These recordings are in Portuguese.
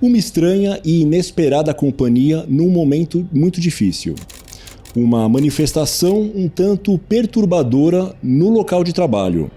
Uma estranha e inesperada companhia num momento muito difícil. Uma manifestação um tanto perturbadora no local de trabalho.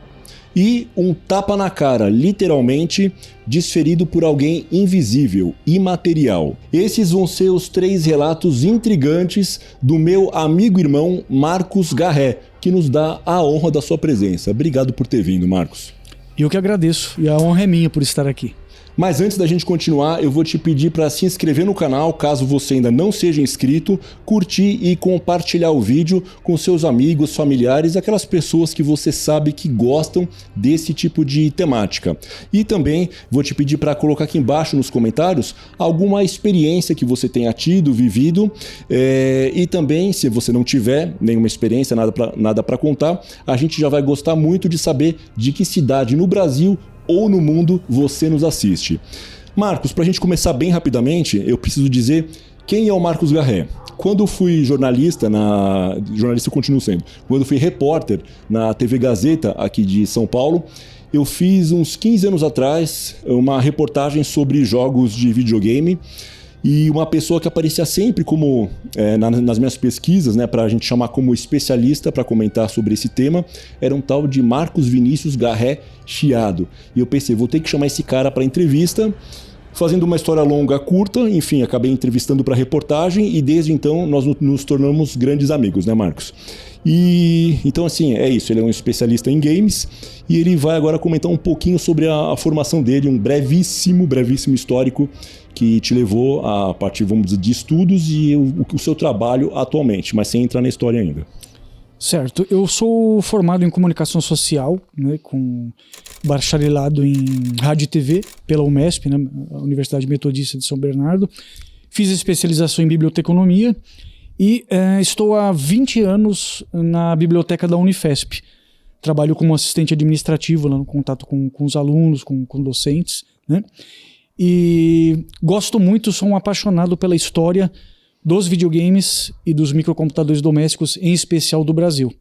E um tapa na cara, literalmente, desferido por alguém invisível, imaterial. Esses vão ser os 3 relatos intrigantes do meu amigo e irmão Marcos Garré, que nos dá a honra da sua presença. Obrigado por ter vindo, Marcos. Eu que agradeço, e a honra é minha por estar aqui. Mas antes da gente continuar, eu vou te pedir para se inscrever no canal, caso você ainda não seja inscrito, curtir e compartilhar o vídeo com seus amigos, familiares, aquelas pessoas que você sabe que gostam desse tipo de temática. E também vou te pedir para colocar aqui embaixo nos comentários alguma experiência que você tenha tido, vivido, e também, se você não tiver nenhuma experiência, nada para contar, a gente já vai gostar muito de saber de que cidade no Brasil ou no mundo você nos assiste. Marcos, para a gente começar bem rapidamente, eu preciso dizer quem é o Marcos Garré. Quando fui jornalista eu continuo sendo, quando fui repórter na TV Gazeta aqui de São Paulo, eu fiz uns 15 anos atrás uma reportagem sobre jogos de videogame. E uma pessoa que aparecia sempre como nas minhas pesquisas, né, para a gente chamar como especialista para comentar sobre esse tema, era um tal de Marcos Vinícius Garré Chiado. E eu pensei, vou ter que chamar esse cara para entrevista. Fazendo uma história longa, curta, enfim, acabei entrevistando para reportagem e desde então nós nos tornamos grandes amigos, né, Marcos? E então, assim, é isso, ele é um especialista em games e ele vai agora comentar um pouquinho sobre a formação dele, um brevíssimo histórico que te levou a partir, vamos dizer, de estudos e o seu trabalho atualmente, mas sem entrar na história ainda. Certo, eu sou formado em comunicação social, né, com bacharelado em rádio e TV pela UMESP, né, a Universidade Metodista de São Bernardo. Fiz especialização em biblioteconomia e estou há 20 anos na biblioteca da Unifesp. Trabalho como assistente administrativo, lá no contato com os alunos, com docentes, né? E gosto muito, sou um apaixonado pela história dos videogames e dos microcomputadores domésticos, em especial do Brasil.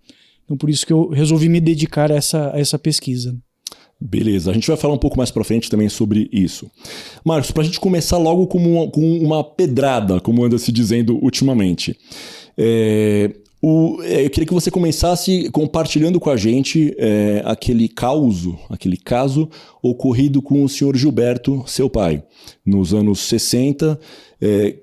Então por isso que eu resolvi me dedicar a essa pesquisa. Beleza, a gente vai falar um pouco mais pra frente também sobre isso. Marcos, pra gente começar logo com uma pedrada, como anda se dizendo ultimamente. Eu queria que você começasse compartilhando com a gente aquele caso ocorrido com o senhor Gilberto, seu pai, nos anos 60.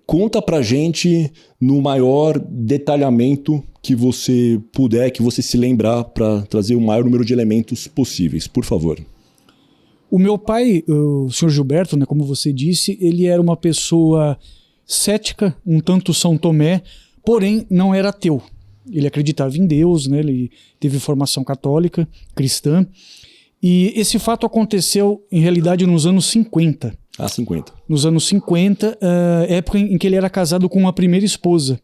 Conta pra gente no maior detalhamento que você puder, que você se lembrar, para trazer o maior número de elementos possíveis, por favor. O meu pai, o senhor Gilberto, né, como você disse, ele era uma pessoa cética, um tanto São Tomé, porém não era ateu. Ele acreditava em Deus, né? Ele teve formação católica, cristã. E esse fato aconteceu, em realidade, nos anos 50. Ah, 50. Nos anos 50, época em que ele era casado com uma primeira esposa,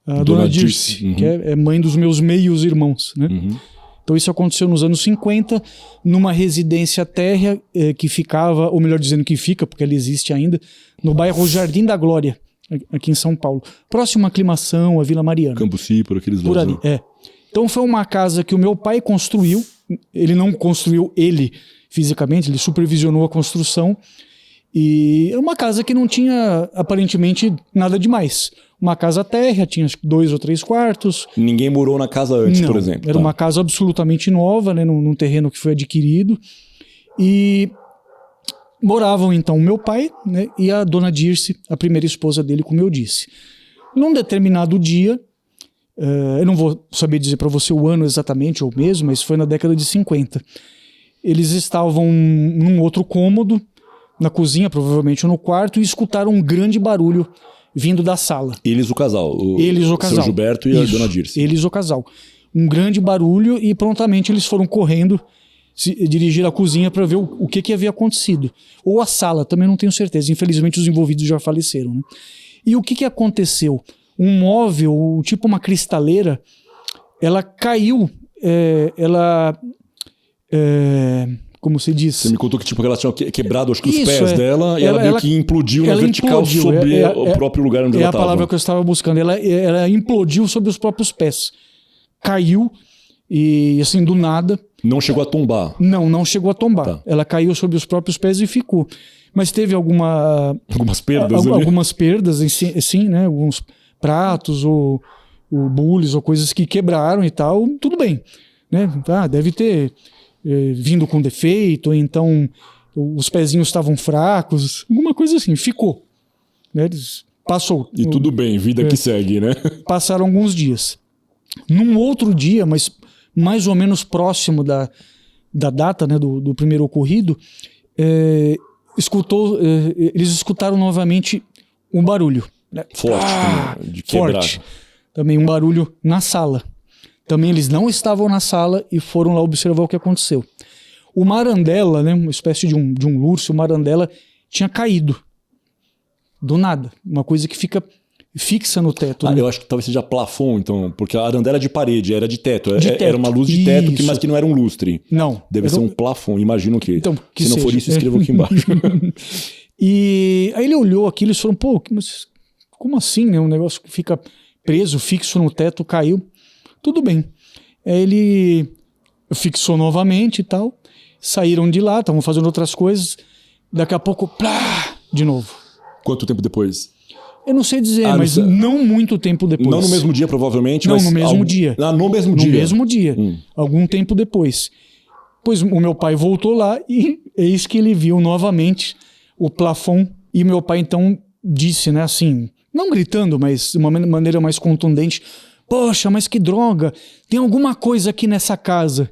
a Dona Dirce, que é mãe dos meus meios irmãos, né? Uhum. Então isso aconteceu nos anos 50, numa residência térrea que ficava, ou melhor dizendo que fica, porque ela existe ainda, no bairro Jardim da Glória, aqui em São Paulo. Próximo à Aclimação, à Vila Mariana. Cambuci, por aqueles lados. Por ali, Então foi uma casa que o meu pai construiu. Ele não construiu ele fisicamente, ele supervisionou a construção. E é uma casa que não tinha, aparentemente, nada demais. Uma casa térrea, tinha 2 ou 3 quartos. Ninguém morou na casa antes, não, por exemplo. Era uma casa absolutamente nova, né, num terreno que foi adquirido. E moravam então o meu pai, né, e a Dona Dirce, a primeira esposa dele, como eu disse. Num determinado dia, eu não vou saber dizer para você o ano exatamente ou mesmo, mas foi na década de 50. Eles estavam num outro cômodo, na cozinha, provavelmente no quarto, e escutaram um grande barulho vindo da sala. Eles o casal. Eles o casal. O seu Gilberto e a Dona Dirce. Eles o casal. Um grande barulho e prontamente eles foram correndo se dirigir à cozinha para ver o que havia acontecido. Ou a sala, também não tenho certeza. Infelizmente os envolvidos já faleceram, né? E o que aconteceu? Um móvel, tipo uma cristaleira, ela caiu, como se diz? Você me contou que ela tinha quebrado acho que os pés dela e ela meio que implodiu na vertical implodiu, sobre o próprio lugar onde ela estava. É a palavra que eu estava buscando. Ela implodiu sobre os próprios pés. Caiu E assim, do nada... Não chegou a tombar? Não chegou a tombar. Tá. Ela caiu sobre os próprios pés e ficou. Mas teve algumas perdas ali? Algumas perdas, sim, né? Alguns pratos ou bules ou coisas que quebraram e tal. Tudo bem. Né? Deve ter vindo com defeito, então os pezinhos estavam fracos, alguma coisa assim. Ficou. Né? Passou. E tudo bem, vida que segue, né? Passaram alguns dias. Num outro dia, mas mais ou menos próximo da data, né, do primeiro ocorrido, eles escutaram novamente um barulho. Né? Forte, de quebrar. Forte. Também um barulho na sala. Também eles não estavam na sala e foram lá observar o que aconteceu. O Marandela, né, uma espécie de um lúcio, o Marandela tinha caído. Do nada. Uma coisa que fica fixa no teto. Né? Eu acho que talvez seja plafond, então, porque a arandela é de parede, era de teto. Teto. Era uma luz de teto, mas que não era um lustre. Não. Deve ser um plafond, imagino que. Então, que se não for isso, escreva aqui embaixo. E aí ele olhou aquilo e falou, pô, mas como assim, né? Um negócio que fica preso, fixo no teto, caiu. Tudo bem. Aí ele fixou novamente e tal. Saíram de lá, estavam fazendo outras coisas. Daqui a pouco, plá, de novo. Quanto tempo depois? Eu não sei dizer, mas não muito tempo depois. Não no mesmo dia, provavelmente? Não, no mesmo dia. No mesmo dia? No mesmo dia. Algum tempo depois. Pois o meu pai voltou lá e eis que ele viu novamente o plafond. E meu pai então disse, né, assim, não gritando, mas de uma maneira mais contundente, poxa, mas que droga, tem alguma coisa aqui nessa casa.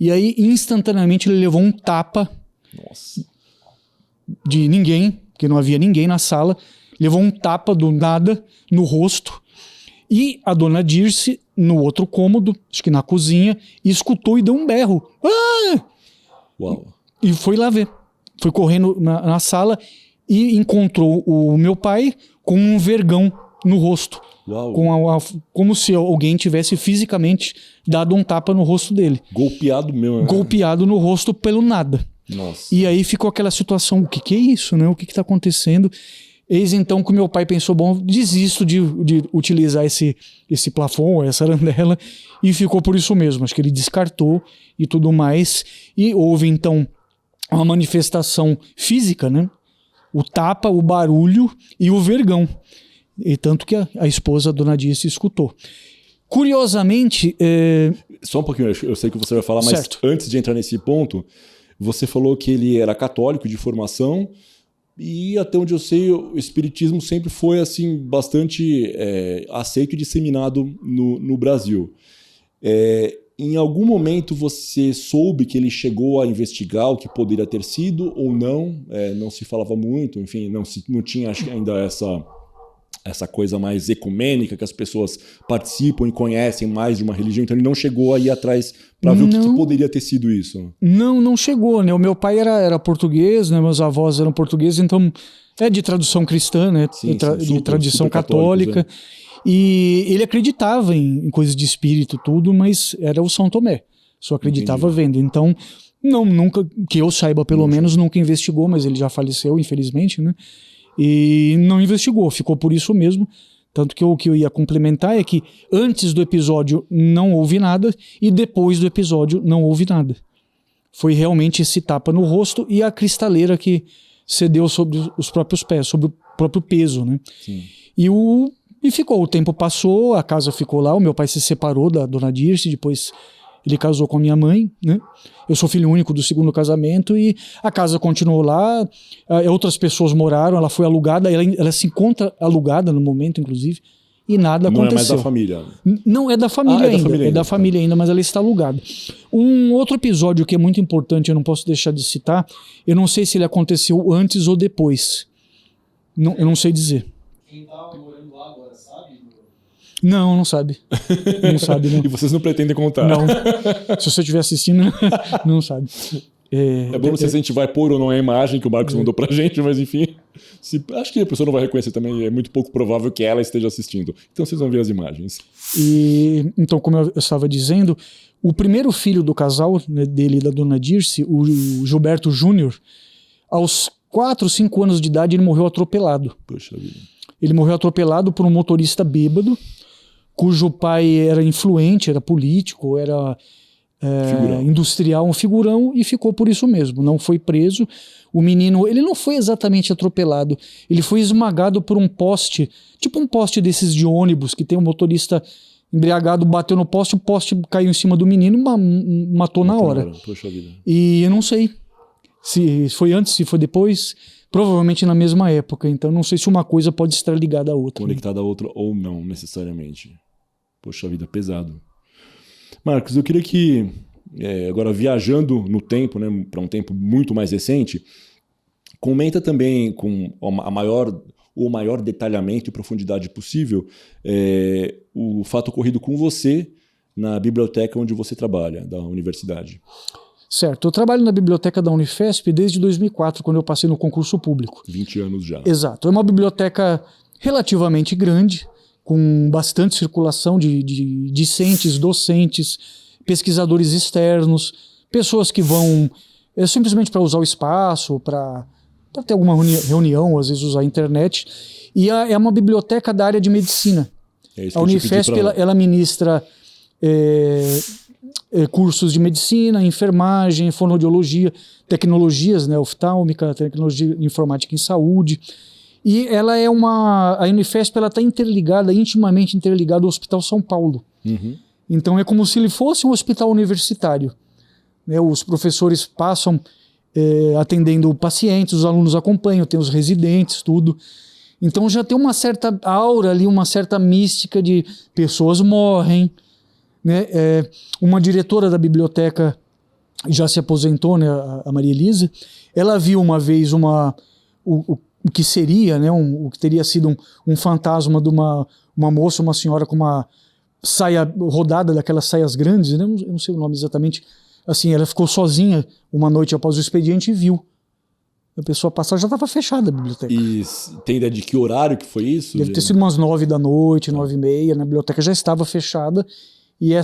E aí, instantaneamente, ele levou um tapa. Nossa. De ninguém, porque não havia ninguém na sala. Levou um tapa do nada no rosto. E a dona Dirce, no outro cômodo, acho que na cozinha, escutou e deu um berro. Ah! Uau. E foi lá ver. Foi correndo na sala e encontrou o meu pai com um vergão no rosto. Uau. Como se alguém tivesse fisicamente dado um tapa no rosto dele. Golpeado mesmo. Golpeado no rosto pelo nada. Nossa. E aí ficou aquela situação, o que é isso, né? O que está acontecendo? Eis então que o meu pai pensou, bom, desisto de utilizar esse plafond, essa arandela, e ficou por isso mesmo. Acho que ele descartou e tudo mais. E houve então uma manifestação física, né? O tapa, o barulho e o vergão. E tanto que a esposa, a dona Dirce, escutou. Curiosamente... Só um pouquinho, eu sei que você vai falar, mas certo. Antes de entrar nesse ponto, você falou que ele era católico de formação e até onde eu sei, o espiritismo sempre foi assim bastante aceito e disseminado no Brasil. Em algum momento você soube que ele chegou a investigar o que poderia ter sido ou não? Não se falava muito, enfim, não tinha acho que ainda essa coisa mais ecumênica, que as pessoas participam e conhecem mais de uma religião, então ele não chegou a ir atrás para ver o que poderia ter sido isso. Não chegou, né? O meu pai era português, né? Meus avós eram portugueses, então é de tradução cristã, né? Sim, de tradição católica. É. E ele acreditava em coisas de espírito, tudo, mas era o São Tomé. Só acreditava vendo. Então, nunca, que eu saiba pelo menos, nunca investigou, mas ele já faleceu, infelizmente, né? E não investigou, ficou por isso mesmo. Tanto que o que eu ia complementar é que antes do episódio não houve nada e depois do episódio não houve nada. Foi realmente esse tapa no rosto e a cristaleira que cedeu sobre os próprios pés, sobre o próprio peso, né? Sim. E ficou, o tempo passou, a casa ficou lá, o meu pai se separou da dona Dirce, depois ele casou com a minha mãe, né? Eu sou filho único do segundo casamento e a casa continuou lá, outras pessoas moraram, ela foi alugada, ela se encontra alugada no momento, inclusive, e nada aconteceu. Não é mais da família? Não, é da família ainda, é da família ainda, mas ela está alugada. Um outro episódio que é muito importante, eu não posso deixar de citar, eu não sei se ele aconteceu antes ou depois, eu não sei dizer. Quem tá morando lá agora sabe? Não sabe. Não sabe, não. E vocês não pretendem contar? Não. Se você estiver assistindo, não sabe. Bom, não sei se a gente vai pôr ou não a imagem que o Marcos mandou pra gente, mas enfim. Acho que a pessoa não vai reconhecer também, é muito pouco provável que ela esteja assistindo. Então vocês vão ver as imagens. Então, como eu estava dizendo, o primeiro filho do casal, né, dele e da dona Dirce, o Gilberto Júnior, aos 4, 5 anos de idade, ele morreu atropelado. Poxa vida. Ele morreu atropelado por um motorista bêbado, cujo pai era influente, era político, era industrial, um figurão, e ficou por isso mesmo. Não foi preso. O menino, ele não foi exatamente atropelado, ele foi esmagado por um poste, tipo um poste desses de ônibus, que tem um motorista embriagado, bateu no poste, o poste caiu em cima do menino e matou na hora. Poxa vida. E eu não sei se foi antes, se foi depois, provavelmente na mesma época. Então não sei se uma coisa pode estar ligada à outra. Conectada a outra ou não, necessariamente. Poxa vida, pesado. Marcos, eu queria que, agora viajando no tempo, né, para um tempo muito mais recente, comenta também com o maior detalhamento e profundidade possível o fato ocorrido com você na biblioteca onde você trabalha, da universidade. Certo, eu trabalho na biblioteca da Unifesp desde 2004, quando eu passei no concurso público. 20 anos já. Exato, é uma biblioteca relativamente grande, com bastante circulação de discentes, docentes, pesquisadores externos, pessoas que vão simplesmente para usar o espaço, para ter alguma reunião, às vezes usar a internet. E é uma biblioteca da área de medicina. A Unifesp ela ministra cursos de medicina, enfermagem, fonoaudiologia, tecnologias, né, oftálmica, tecnologia informática em saúde. E ela a Unifesp está intimamente interligada ao Hospital São Paulo. Uhum. Então é como se ele fosse um hospital universitário. Né, os professores passam atendendo pacientes, os alunos acompanham, tem os residentes, tudo. Então já tem uma certa aura ali, uma certa mística de pessoas morrem. Né? Uma diretora da biblioteca já se aposentou, né, a Maria Elisa. Ela viu uma vez o que seria, né, o que teria sido um fantasma de uma moça, uma senhora com uma saia rodada, daquelas saias grandes, né? Eu não sei o nome exatamente. Assim, ela ficou sozinha uma noite após o expediente e viu. A pessoa passar, já estava fechada a biblioteca. E tem ideia de que horário que foi isso? Deve ter sido umas 9 da noite, 9h30, né? A biblioteca já estava fechada. E Ou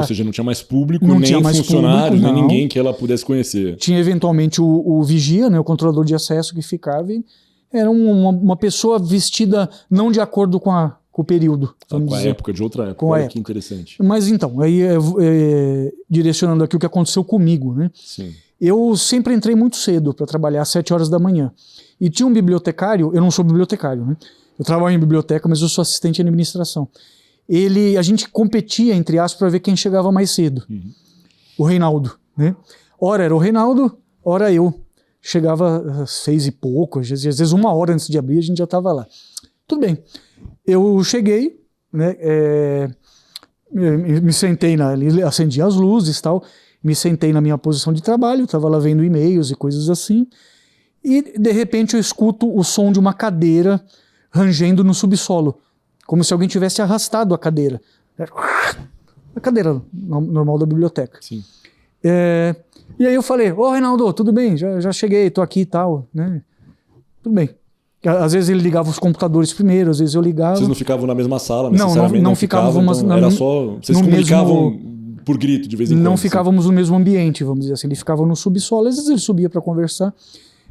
seja, não tinha mais público, não nem tinha mais funcionários, público, nem ninguém que ela pudesse conhecer. Tinha eventualmente o vigia, né, o controlador de acesso que ficava. E era uma pessoa vestida não de acordo com o período. Com a época, de outra época. Olha que interessante. Mas então, aí direcionando aqui o que aconteceu comigo, né? Sim. Eu sempre entrei muito cedo para trabalhar, às 7 horas da manhã. E tinha um bibliotecário, eu não sou bibliotecário, né? Eu trabalho em biblioteca, mas eu sou assistente de administração. A gente competia, entre aspas, para ver quem chegava mais cedo. Uhum. O Reinaldo, né? Ora era o Reinaldo, ora eu. Chegava às 6 e pouco, às vezes 1 hora antes de abrir, a gente já estava lá. Tudo bem. Eu cheguei, né? Me sentei ali, acendi as luzes e tal, me sentei na minha posição de trabalho, estava lá vendo e-mails e coisas assim, e de repente eu escuto o som de uma cadeira rangendo no subsolo, como se alguém tivesse arrastado a cadeira. A cadeira normal da biblioteca. Sim. E aí eu falei, ô Reinaldo, tudo bem? Já cheguei, tô aqui e tal, né? Tudo bem. Às vezes ele ligava os computadores primeiro, às vezes eu ligava. Vocês não ficavam na mesma sala, necessariamente? Não ficávamos. Então era só... Vocês comunicavam por grito de vez em quando? Não ficávamos no mesmo ambiente, vamos dizer assim. Ele ficava no subsolo, às vezes ele subia para conversar.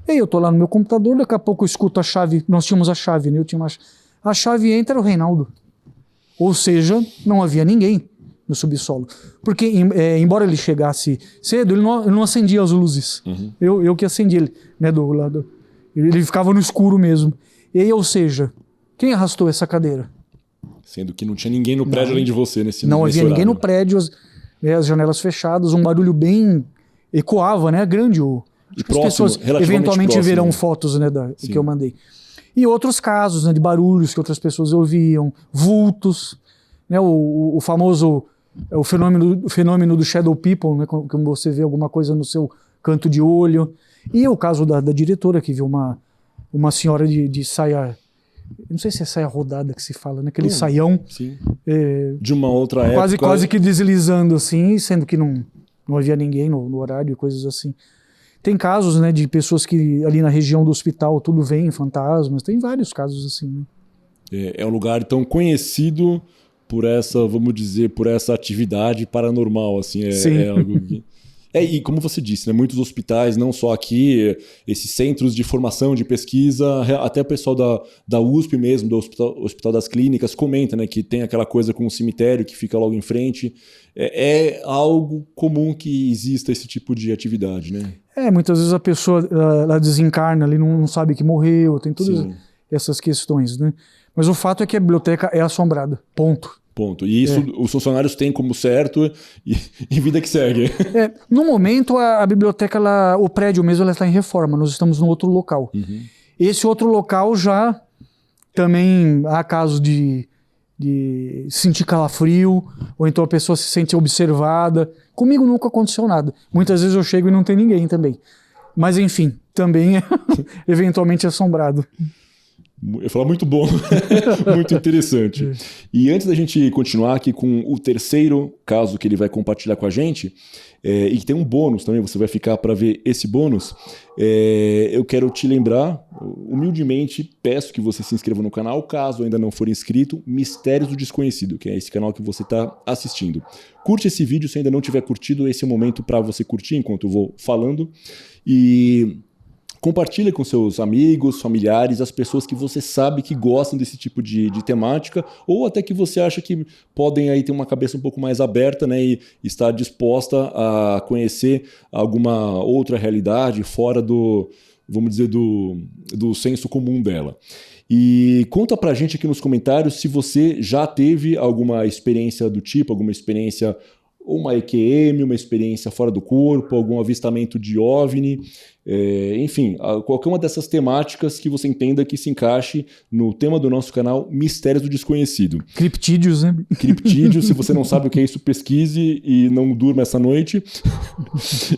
E aí eu tô lá no meu computador, daqui a pouco eu escuto a chave. Nós tínhamos a chave, né? A chave entra o Reinaldo. Ou seja, não havia ninguém no subsolo. Porque, embora ele chegasse cedo, ele não acendia as luzes. Uhum. Eu que acendi ele, né? Do lado. Ele ficava no escuro mesmo. E aí, ou seja, quem arrastou essa cadeira? Sendo que não tinha ninguém no prédio além de você nesse Não havia horário. Ninguém no prédio, as janelas fechadas, um barulho bem... Ecoava, né? Grande. E próximo, as pessoas eventualmente próximo, verão fotos, né, que eu mandei. E outros casos, né, de barulhos que outras pessoas ouviam, vultos, né, o famoso o fenômeno do shadow people, né, como você vê alguma coisa no seu canto de olho. E o caso da diretora, que viu uma senhora de saia, não sei se é saia rodada que se fala, né, aquele saião. Sim. De uma outra época. Quase que deslizando assim, sendo que não havia ninguém no horário e coisas assim. Tem casos, né, de pessoas que ali na região do hospital tudo vem, fantasmas, tem vários casos assim. Né? É um lugar tão conhecido por essa, vamos dizer, por essa atividade paranormal, assim, Sim. Algo que... E como você disse, né, muitos hospitais, não só aqui, esses centros de formação, de pesquisa, até o pessoal da USP mesmo, do Hospital das Clínicas, comenta, né, que tem aquela coisa com o cemitério que fica logo em frente. É algo comum que exista esse tipo de atividade, né? Muitas vezes a pessoa ela desencarna ali, não sabe que morreu, tem todas Sim. essas questões, né? Mas o fato é que a biblioteca é assombrada, ponto. E isso os funcionários têm como certo e vida que segue. No momento, a biblioteca, o prédio mesmo, ela está em reforma. Nós estamos num outro local. Esse outro local já também há casos de sentir calafrio, ou então a pessoa se sente observada. Comigo nunca aconteceu nada. Muitas vezes eu chego e não tem ninguém também. Mas enfim, também é eventualmente assombrado. Eu ia falar muito bom, muito interessante. E antes da gente continuar aqui com o terceiro caso que ele vai compartilhar com a gente, e que tem um bônus também, você vai ficar para ver esse bônus, eu quero te lembrar, humildemente, peço que você se inscreva no canal, caso ainda não for inscrito, Mistérios do Desconhecido, que é esse canal que você está assistindo. Curte esse vídeo, se ainda não tiver curtido, esse é o momento para você curtir enquanto eu vou falando. E compartilha com seus amigos, familiares, as pessoas que você sabe que gostam desse tipo de temática, ou até que você acha que podem aí ter uma cabeça um pouco mais aberta, né, e estar disposta a conhecer alguma outra realidade fora do, vamos dizer, do senso comum dela. E conta pra gente aqui nos comentários se você já teve alguma experiência do tipo, alguma experiência, uma EQM, uma experiência fora do corpo, algum avistamento de OVNI, enfim, qualquer uma dessas temáticas que você entenda que se encaixe no tema do nosso canal, Mistérios do Desconhecido. Criptídeos, né? Criptídeos, se você não sabe o que é isso, pesquise e não durma essa noite.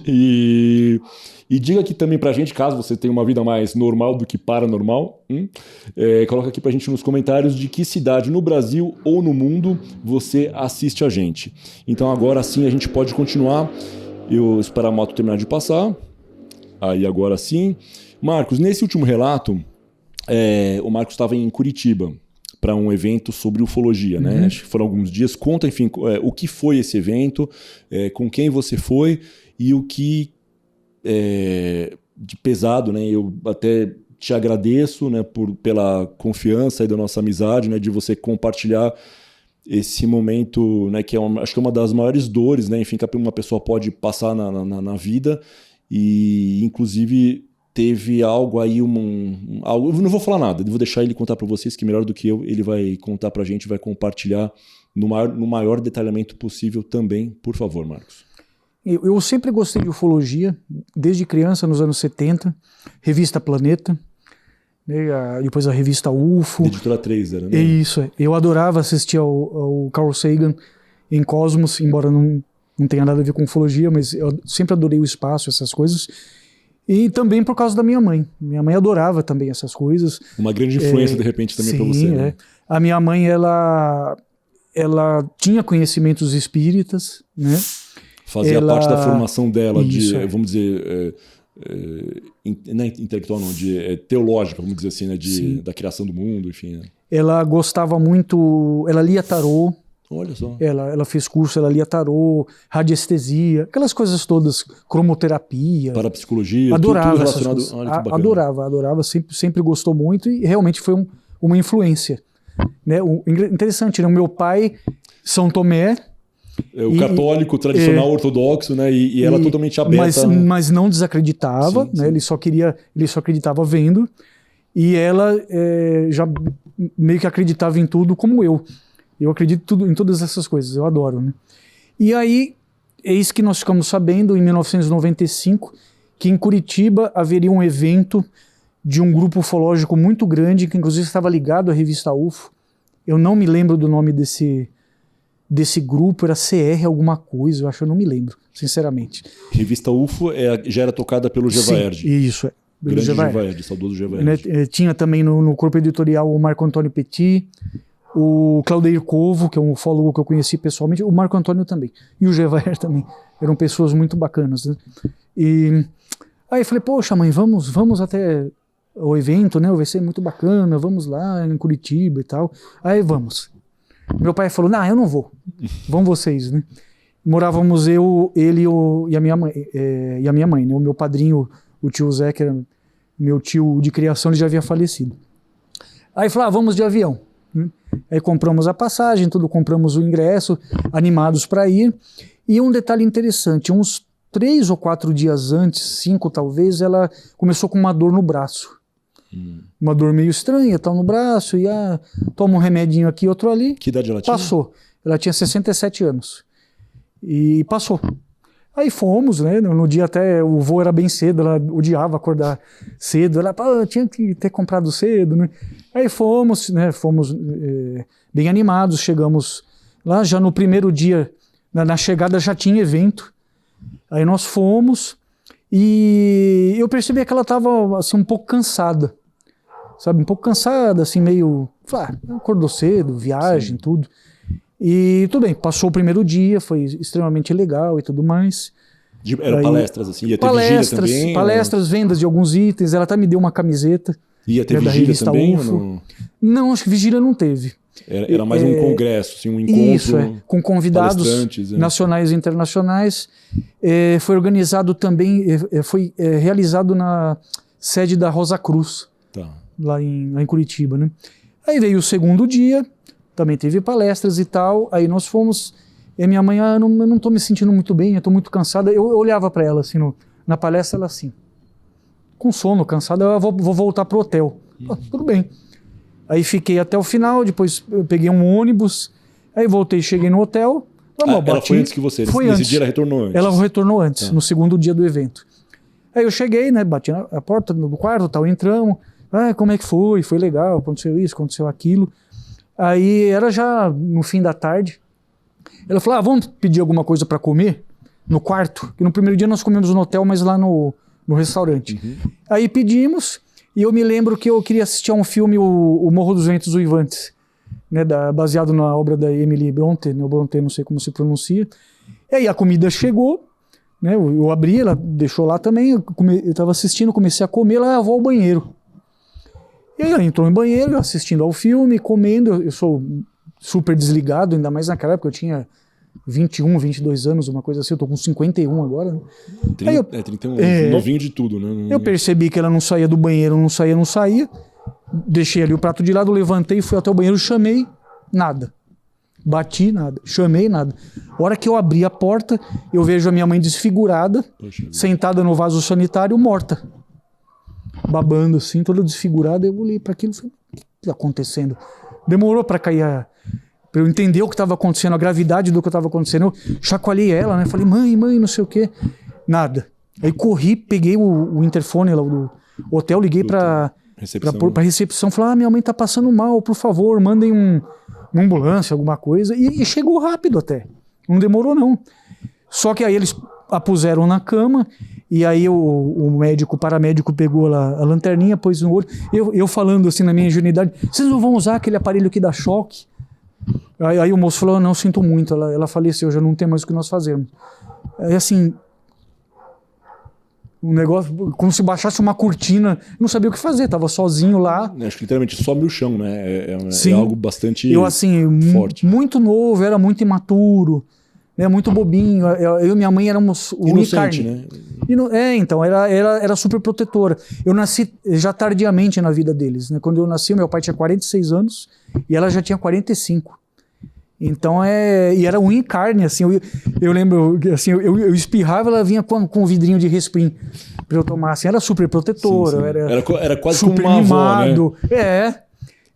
E diga aqui também pra gente, caso você tenha uma vida mais normal do que paranormal, coloca aqui pra gente nos comentários de que cidade no Brasil ou no mundo você assiste a gente. Então agora sim a gente pode continuar. Eu esperar a moto terminar de passar. Aí agora sim. Marcos, nesse último relato, o Marcos estava em Curitiba para um evento sobre ufologia, né? Acho que foram alguns dias. Conta, enfim, o que foi esse evento, com quem você foi e o que de pesado, né? Eu até te agradeço, né, pela confiança aí da nossa amizade, né, de você compartilhar esse momento, né, que acho que é uma das maiores dores, né, enfim, que uma pessoa pode passar na vida, e inclusive teve algo aí, algo, eu não vou falar nada, eu vou deixar ele contar para vocês, que melhor do que eu, ele vai contar pra gente, vai compartilhar no maior detalhamento possível também, por favor, Marcos. Eu sempre gostei de ufologia, desde criança, nos anos 70, revista Planeta, né, depois a revista UFO. Editora 3 era, né? Isso, eu adorava assistir ao Carl Sagan em Cosmos, embora não tenha nada a ver com ufologia, mas eu sempre adorei o espaço, essas coisas. E também por causa da minha mãe. Minha mãe adorava também essas coisas. Uma grande influência, de repente, também para você. Sim, né? A minha mãe, ela tinha conhecimentos espíritas, né? Fazia parte da formação dela, vamos dizer, não é intelectual não, teológica, vamos dizer assim, né, da criação do mundo, enfim. Né? Ela gostava muito, ela lia tarô. Olha só. Ela fez curso, ela lia tarô, radiestesia, aquelas coisas todas, cromoterapia. Parapsicologia, adorava tudo relacionado. Olha que bacana. Adorava, sempre gostou muito e realmente foi uma influência. Né? Interessante, né? O meu pai, São Tomé, o católico tradicional ortodoxo, né? E ela totalmente aberta. Mas não desacreditava, sim, né? sim. Ele só acreditava vendo. E ela já meio que acreditava em tudo como eu. Eu acredito em todas essas coisas, eu adoro, né? E aí, eis que nós ficamos sabendo, em 1995, que em Curitiba haveria um evento de um grupo ufológico muito grande, que inclusive estava ligado à revista UFO. Eu não me lembro do nome desse grupo, era CR alguma coisa, eu não me lembro, sinceramente. Revista UFO já era tocada pelo Gevaerd. Sim, isso, grande Gevaerd, saudoso Gevaerd. Né, tinha também no corpo editorial o Marco Antônio Petit, o Claudeir Covo, que é um ufólogo que eu conheci pessoalmente, o Marco Antônio também, e o Gevaerd também, eram pessoas muito bacanas, né? E aí eu falei, poxa mãe, vamos até o evento, né? Vai ser muito bacana, vamos lá em Curitiba e tal. Aí vamos. Meu pai falou, não, eu não vou, vão vocês, né? Morávamos eu, ele e a minha mãe, né? O meu padrinho, o tio Zé, que era meu tio de criação, ele já havia falecido. Aí falou, vamos de avião. Aí compramos a passagem, compramos o ingresso, animados para ir. E um detalhe interessante, uns 3 ou 4 dias antes, 5 talvez, ela começou com uma dor no braço. Uma dor meio estranha, tal no braço, e toma um remedinho aqui, outro ali. Que idade ela tinha? Passou. Ela tinha 67 anos. E passou. Aí fomos, né? No dia até o voo era bem cedo, ela odiava acordar cedo. Ela tinha que ter comprado cedo, né? Aí fomos, né? Fomos bem animados, chegamos lá já no primeiro dia, na chegada já tinha evento. Aí nós fomos e eu percebi que ela estava assim, um pouco cansada. Sabe, um pouco cansada, assim, meio... acordou cedo, viagem, sim, tudo. E tudo bem, passou o primeiro dia, foi extremamente legal e tudo mais. Eram palestras, assim, ia ter vigília também? Palestras, vendas de alguns itens, ela até me deu uma camiseta. Ia ter vigília também? Não, acho que vigília não teve. Era mais um congresso, assim, um encontro. Isso, com convidados nacionais e internacionais. Foi organizado também, foi realizado na sede da Rosa Cruz, lá em Curitiba, né? Aí veio o segundo dia, também teve palestras e tal, aí nós fomos, e minha mãe, eu não tô me sentindo muito bem, eu tô muito cansada. Eu olhava para ela, assim, na palestra, ela assim, com sono, cansada, eu vou voltar pro hotel. Tudo bem. Aí fiquei até o final, depois eu peguei um ônibus, aí voltei, cheguei no hotel. Ela foi antes que você? Foi nesse antes. Dia ela retornou antes? Ela retornou antes, no segundo dia do evento. Aí eu cheguei, né, bati na porta do quarto, tal, entramos. Como é que foi? Foi legal, aconteceu isso, aconteceu aquilo. Aí era já no fim da tarde. Ela falou, vamos pedir alguma coisa para comer no quarto? Que no primeiro dia nós comemos no hotel, mas lá no restaurante. Aí pedimos, e eu me lembro que eu queria assistir a um filme, o Morro dos Ventos Uivantes, né, baseado na obra da Emily Brontë, né, Brontë, não sei como se pronuncia. E aí a comida chegou, né, eu abri, ela deixou lá também, eu estava assistindo, comecei a comer, ela vou ao banheiro. E aí ela entrou no banheiro, eu assistindo ao filme, comendo, eu sou super desligado, ainda mais naquela época, eu tinha 21, 22 anos, uma coisa assim, eu tô com 51 agora. Né? 31, novinho de tudo, né? Eu percebi que ela não saía do banheiro, não saía, deixei ali o prato de lado, levantei, fui até o banheiro, chamei, nada. Bati, nada. Chamei, nada. A hora que eu abri a porta, eu vejo a minha mãe desfigurada, sentada no vaso sanitário, morta. Babando assim, toda desfigurada. Eu olhei para aquilo e falei, o que está acontecendo? Demorou para cair para eu entender o que estava acontecendo, a gravidade do que estava acontecendo. Eu chacoalhei ela, né? Falei, mãe, não sei o quê. Nada. Aí corri, peguei o interfone lá do hotel, liguei para recepção. Falei, minha mãe tá passando mal, por favor, mandem uma ambulância, alguma coisa. E chegou rápido até. Não demorou, não. Só que aí eles a puseram na cama, e aí o paramédico pegou a lanterninha, pôs no olho. Eu falando assim na minha ingenuidade, vocês não vão usar aquele aparelho que dá choque? Aí o moço falou, não, sinto muito, ela faleceu, já não tem mais o que nós fazermos. Aí assim, um negócio, como se baixasse uma cortina, não sabia o que fazer, tava sozinho lá. Acho que literalmente some o chão, né? Sim, é algo bastante forte. Muito novo, era muito imaturo, né? Muito bobinho. Eu e minha mãe éramos inocente, né? Então, era super protetora. Eu nasci já tardiamente na vida deles, né? Quando eu nasci, meu pai tinha 46 anos e ela já tinha 45. Então, e era unha e carne, assim, eu lembro, assim, eu espirrava, ela vinha com um vidrinho de Resprim pra eu tomar, assim, era super protetora, sim. Era quase super como uma mimado, avó, né?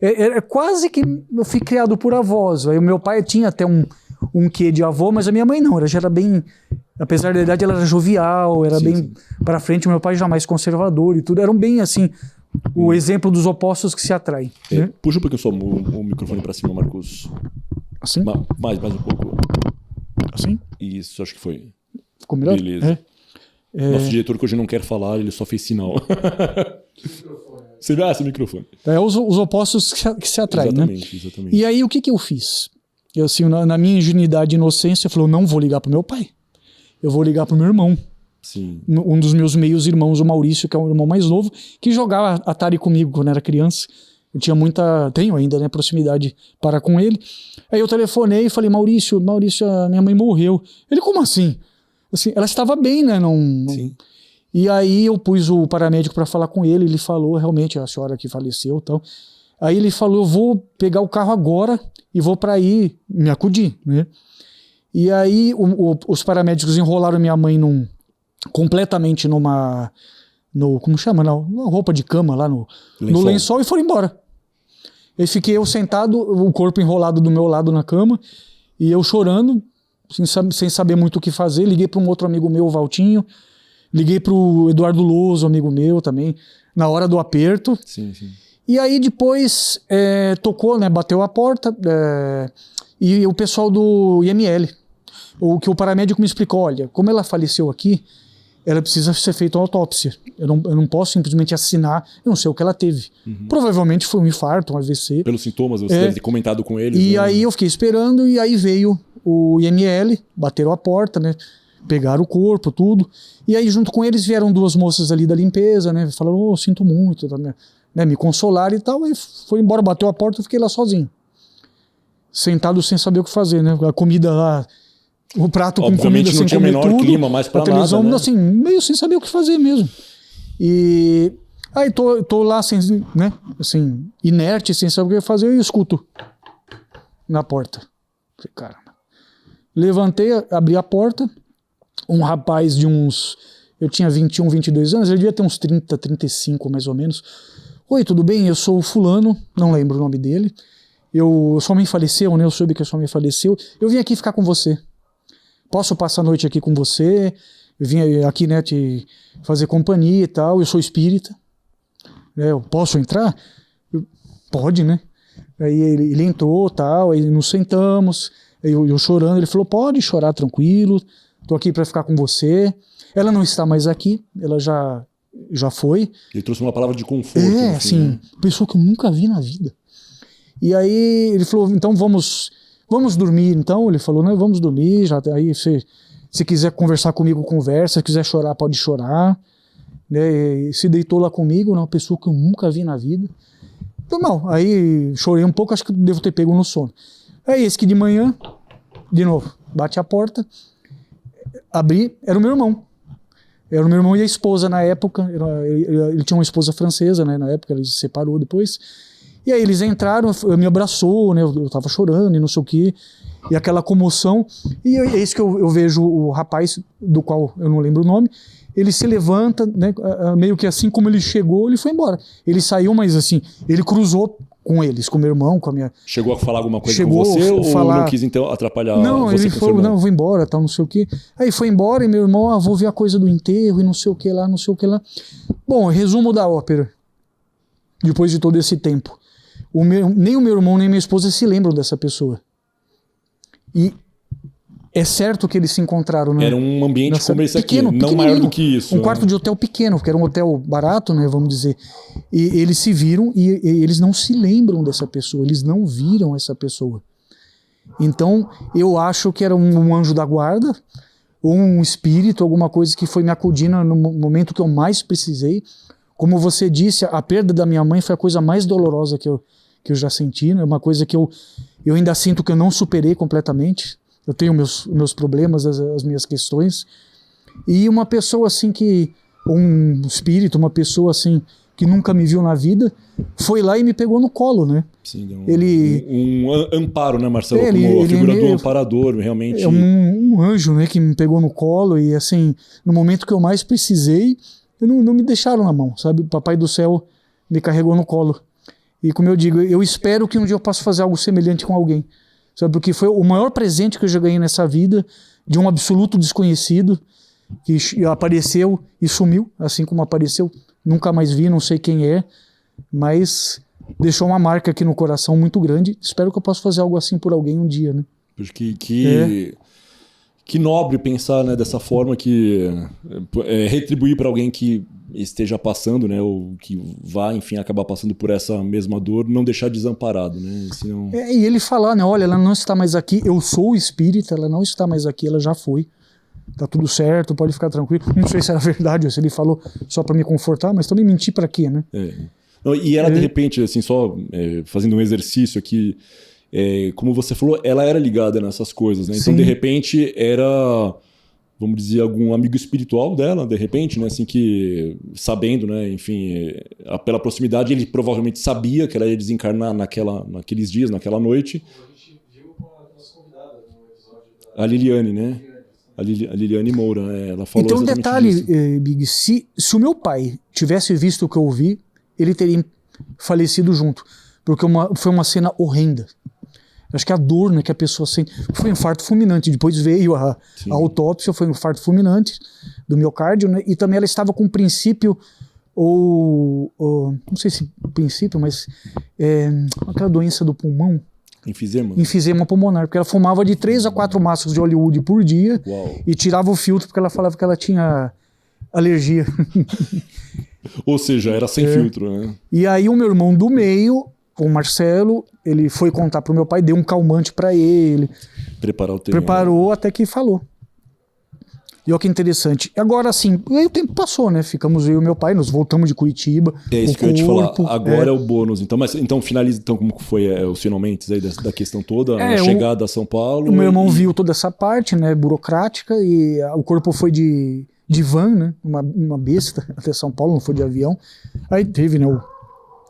Era quase que eu fui criado por avós. Aí o meu pai tinha até um quê de avô, mas a minha mãe não, ela já era bem, apesar da idade, ela era jovial, era bem pra frente, o meu pai já mais conservador e tudo, eram bem, assim, o exemplo dos opostos que se atraem. Né? Puxa um pouquinho só o microfone pra cima, Marcos. Assim? Mais um pouco. Assim? Isso, acho que foi. Ficou melhor? Beleza. Nosso diretor que hoje não quer falar, ele só fez sinal. Você vê esse microfone. Os opostos que se atraem, exatamente, né? Exatamente. E aí, o que eu fiz? Eu, assim, na minha ingenuidade e inocência, eu falei, eu não vou ligar pro meu pai. Eu vou ligar pro meu irmão. Sim. Um dos meus meios irmãos, o Maurício, que é o irmão mais novo, que jogava Atari comigo quando era criança. Eu tinha tenho ainda, né, proximidade para com ele. Aí eu telefonei e falei, Maurício, a minha mãe morreu. Ele, como assim? Assim, ela estava bem, né? Sim. E aí eu pus o paramédico para falar com ele, ele falou, realmente, a senhora que faleceu e tal. Aí ele falou, eu vou pegar o carro agora e vou para aí me acudir, né? E aí os paramédicos enrolaram minha mãe completamente como chama? Numa roupa de cama lá no lençol e foram embora. Aí fiquei eu sentado, o corpo enrolado do meu lado na cama, e eu chorando, sem saber muito o que fazer. Liguei para um outro amigo meu, o Valtinho, liguei para o Eduardo Louso, amigo meu também, na hora do aperto. Sim, sim. E aí depois tocou, né, bateu a porta, e o pessoal do IML, o paramédico me explicou, olha, como ela faleceu aqui, ela precisa ser feita uma autópsia. Eu não posso simplesmente assinar, eu não sei o que ela teve. Provavelmente foi um infarto, um AVC. Pelos sintomas, você deve ter comentado com eles. E né? aí eu fiquei esperando, e aí veio o IML, bateram a porta, né? Pegaram o corpo, tudo. E aí junto com eles vieram 2 moças ali da limpeza, né? Falaram, sinto muito, né? Me consolaram e tal. Aí foi embora, bateu a porta, eu fiquei lá sozinho. Sentado sem saber o que fazer, né? A comida lá... O prato com comida sem comer tudo. Obviamente não tinha o menor clima mais pra televisão, nada, né? Assim, meio sem saber o que fazer mesmo. E aí tô lá, né, assim, inerte, sem saber o que fazer, e escuto na porta. Falei, caramba. Levantei, abri a porta, um rapaz de eu tinha 21, 22 anos, ele devia ter uns 30, 35 mais ou menos. Oi, tudo bem? Eu sou o fulano, não lembro o nome dele. Sua mãe faleceu, né? Eu soube que a sua mãe faleceu. Eu vim aqui ficar com você. Posso passar a noite aqui com você? Eu vim aqui, né, te fazer companhia e tal. Eu sou espírita. Eu posso entrar? Pode, né? Aí ele entrou, tal, aí nos sentamos. Eu chorando, ele falou, pode chorar tranquilo. Tô aqui para ficar com você. Ela não está mais aqui, ela já foi. Ele trouxe uma palavra de conforto. Assim, né? Pessoa que eu nunca vi na vida. E aí ele falou, então vamos dormir, então. Ele falou, não, vamos dormir, já aí se quiser conversar comigo, conversa, se quiser chorar, pode chorar, né? E se deitou lá comigo, uma pessoa que eu nunca vi na vida. Então, não, aí chorei um pouco, acho que devo ter pego no sono. Aí esse que de manhã, de novo, bate a porta, abri, era o meu irmão. Era o meu irmão e a esposa na época, ele tinha uma esposa francesa, né, na época, ele se separou depois. E aí eles entraram, me abraçou, né, eu tava chorando e não sei o quê, e aquela comoção. E é isso que eu vejo o rapaz, do qual eu não lembro o nome, ele se levanta, né, meio que assim como ele chegou, ele foi embora. Ele saiu, mas assim, ele cruzou com eles, com o meu irmão, com a minha... Chegou a falar alguma coisa com você ou não quis então atrapalhar não, você? Não, ele falou, não, eu vou embora, tal, não sei o quê. Aí foi embora e meu irmão, vou ver a coisa do enterro e não sei o que lá, não sei o que lá. Bom, resumo da ópera, depois de todo esse tempo. Nem o meu irmão, nem minha esposa se lembram dessa pessoa. E é certo que eles se encontraram, né? Era um ambiente como esse aqui, pequeno, não maior do que isso. Um quarto de hotel pequeno, porque era um hotel barato, né, vamos dizer. E eles se viram e eles não se lembram dessa pessoa, eles não viram essa pessoa. Então, eu acho que era um anjo da guarda, ou um espírito, alguma coisa que foi me acudindo no momento que eu mais precisei. Como você disse, a perda da minha mãe foi a coisa mais dolorosa que eu já senti, né? Uma coisa que eu ainda sinto que eu não superei completamente. Eu tenho meus problemas, as minhas questões. E uma pessoa assim um espírito, uma pessoa assim que nunca me viu na vida, foi lá e me pegou no colo, né? Sim, deu um amparo, né, Marcelo? Como a figura do amparador, realmente. É um anjo, né, que me pegou no colo e assim, no momento que eu mais precisei, não me deixaram na mão, sabe? O Papai do Céu me carregou no colo. E como eu digo, eu espero que um dia eu possa fazer algo semelhante com alguém. Sabe? Porque foi o maior presente que eu já ganhei nessa vida, de um absoluto desconhecido, que apareceu e sumiu, assim como apareceu. Nunca mais vi, não sei quem é, mas deixou uma marca aqui no coração muito grande. Espero que eu possa fazer algo assim por alguém um dia, né? Porque que nobre pensar, né, dessa forma, que retribuir para alguém que esteja passando, né, ou que vá, enfim, acabar passando por essa mesma dor, não deixar desamparado, né? Senão... E ele falar, né, olha, ela não está mais aqui, eu sou espírita, ela não está mais aqui, ela já foi. Tá tudo certo, pode ficar tranquilo. Não sei se era verdade ou se ele falou só para me confortar, mas também mentir para quê, né? E ela, de repente, assim, só fazendo um exercício aqui, como você falou, ela era ligada nessas coisas, né? Então, Sim. de repente, era, vamos dizer, algum amigo espiritual dela, de repente, né? Assim, que, sabendo, né? Enfim, pela proximidade, ele provavelmente sabia que ela ia desencarnar naqueles dias, naquela noite. A gente viu com a nossa convidada no episódio A Liliane, né? A Liliane Moura, ela falou Então, um exatamente detalhe, disso. Big, se o meu pai tivesse visto o que eu vi, ele teria falecido junto. Porque foi uma cena horrenda. Eu acho que a dor, né, que a pessoa sente. Foi um infarto fulminante. Depois veio a autópsia, foi um infarto fulminante do miocárdio, né? E também ela estava com um princípio, não sei se princípio, mas aquela doença do pulmão. Enfisema? Enfisema pulmonar, porque ela fumava de 3 a 4 maços de Hollywood por dia. Uau. E tirava o filtro porque ela falava que ela tinha alergia. Ou seja, era sem filtro, né? E aí o meu irmão do meio, o Marcelo, ele foi contar pro meu pai, deu um calmante para ele. Preparar o terreno. Preparou até que falou. E olha que interessante. Agora, assim, aí o tempo passou, né? Ficamos eu e meu pai, nós voltamos de Curitiba. É isso que eu ia te falar. Agora é o bônus. Então finaliza então como foi os finalmente aí da questão toda, a chegada a São Paulo. O meu irmão viu toda essa parte, né, burocrática, e o corpo foi de van, né? Uma besta até São Paulo, não foi de avião. Aí teve, né,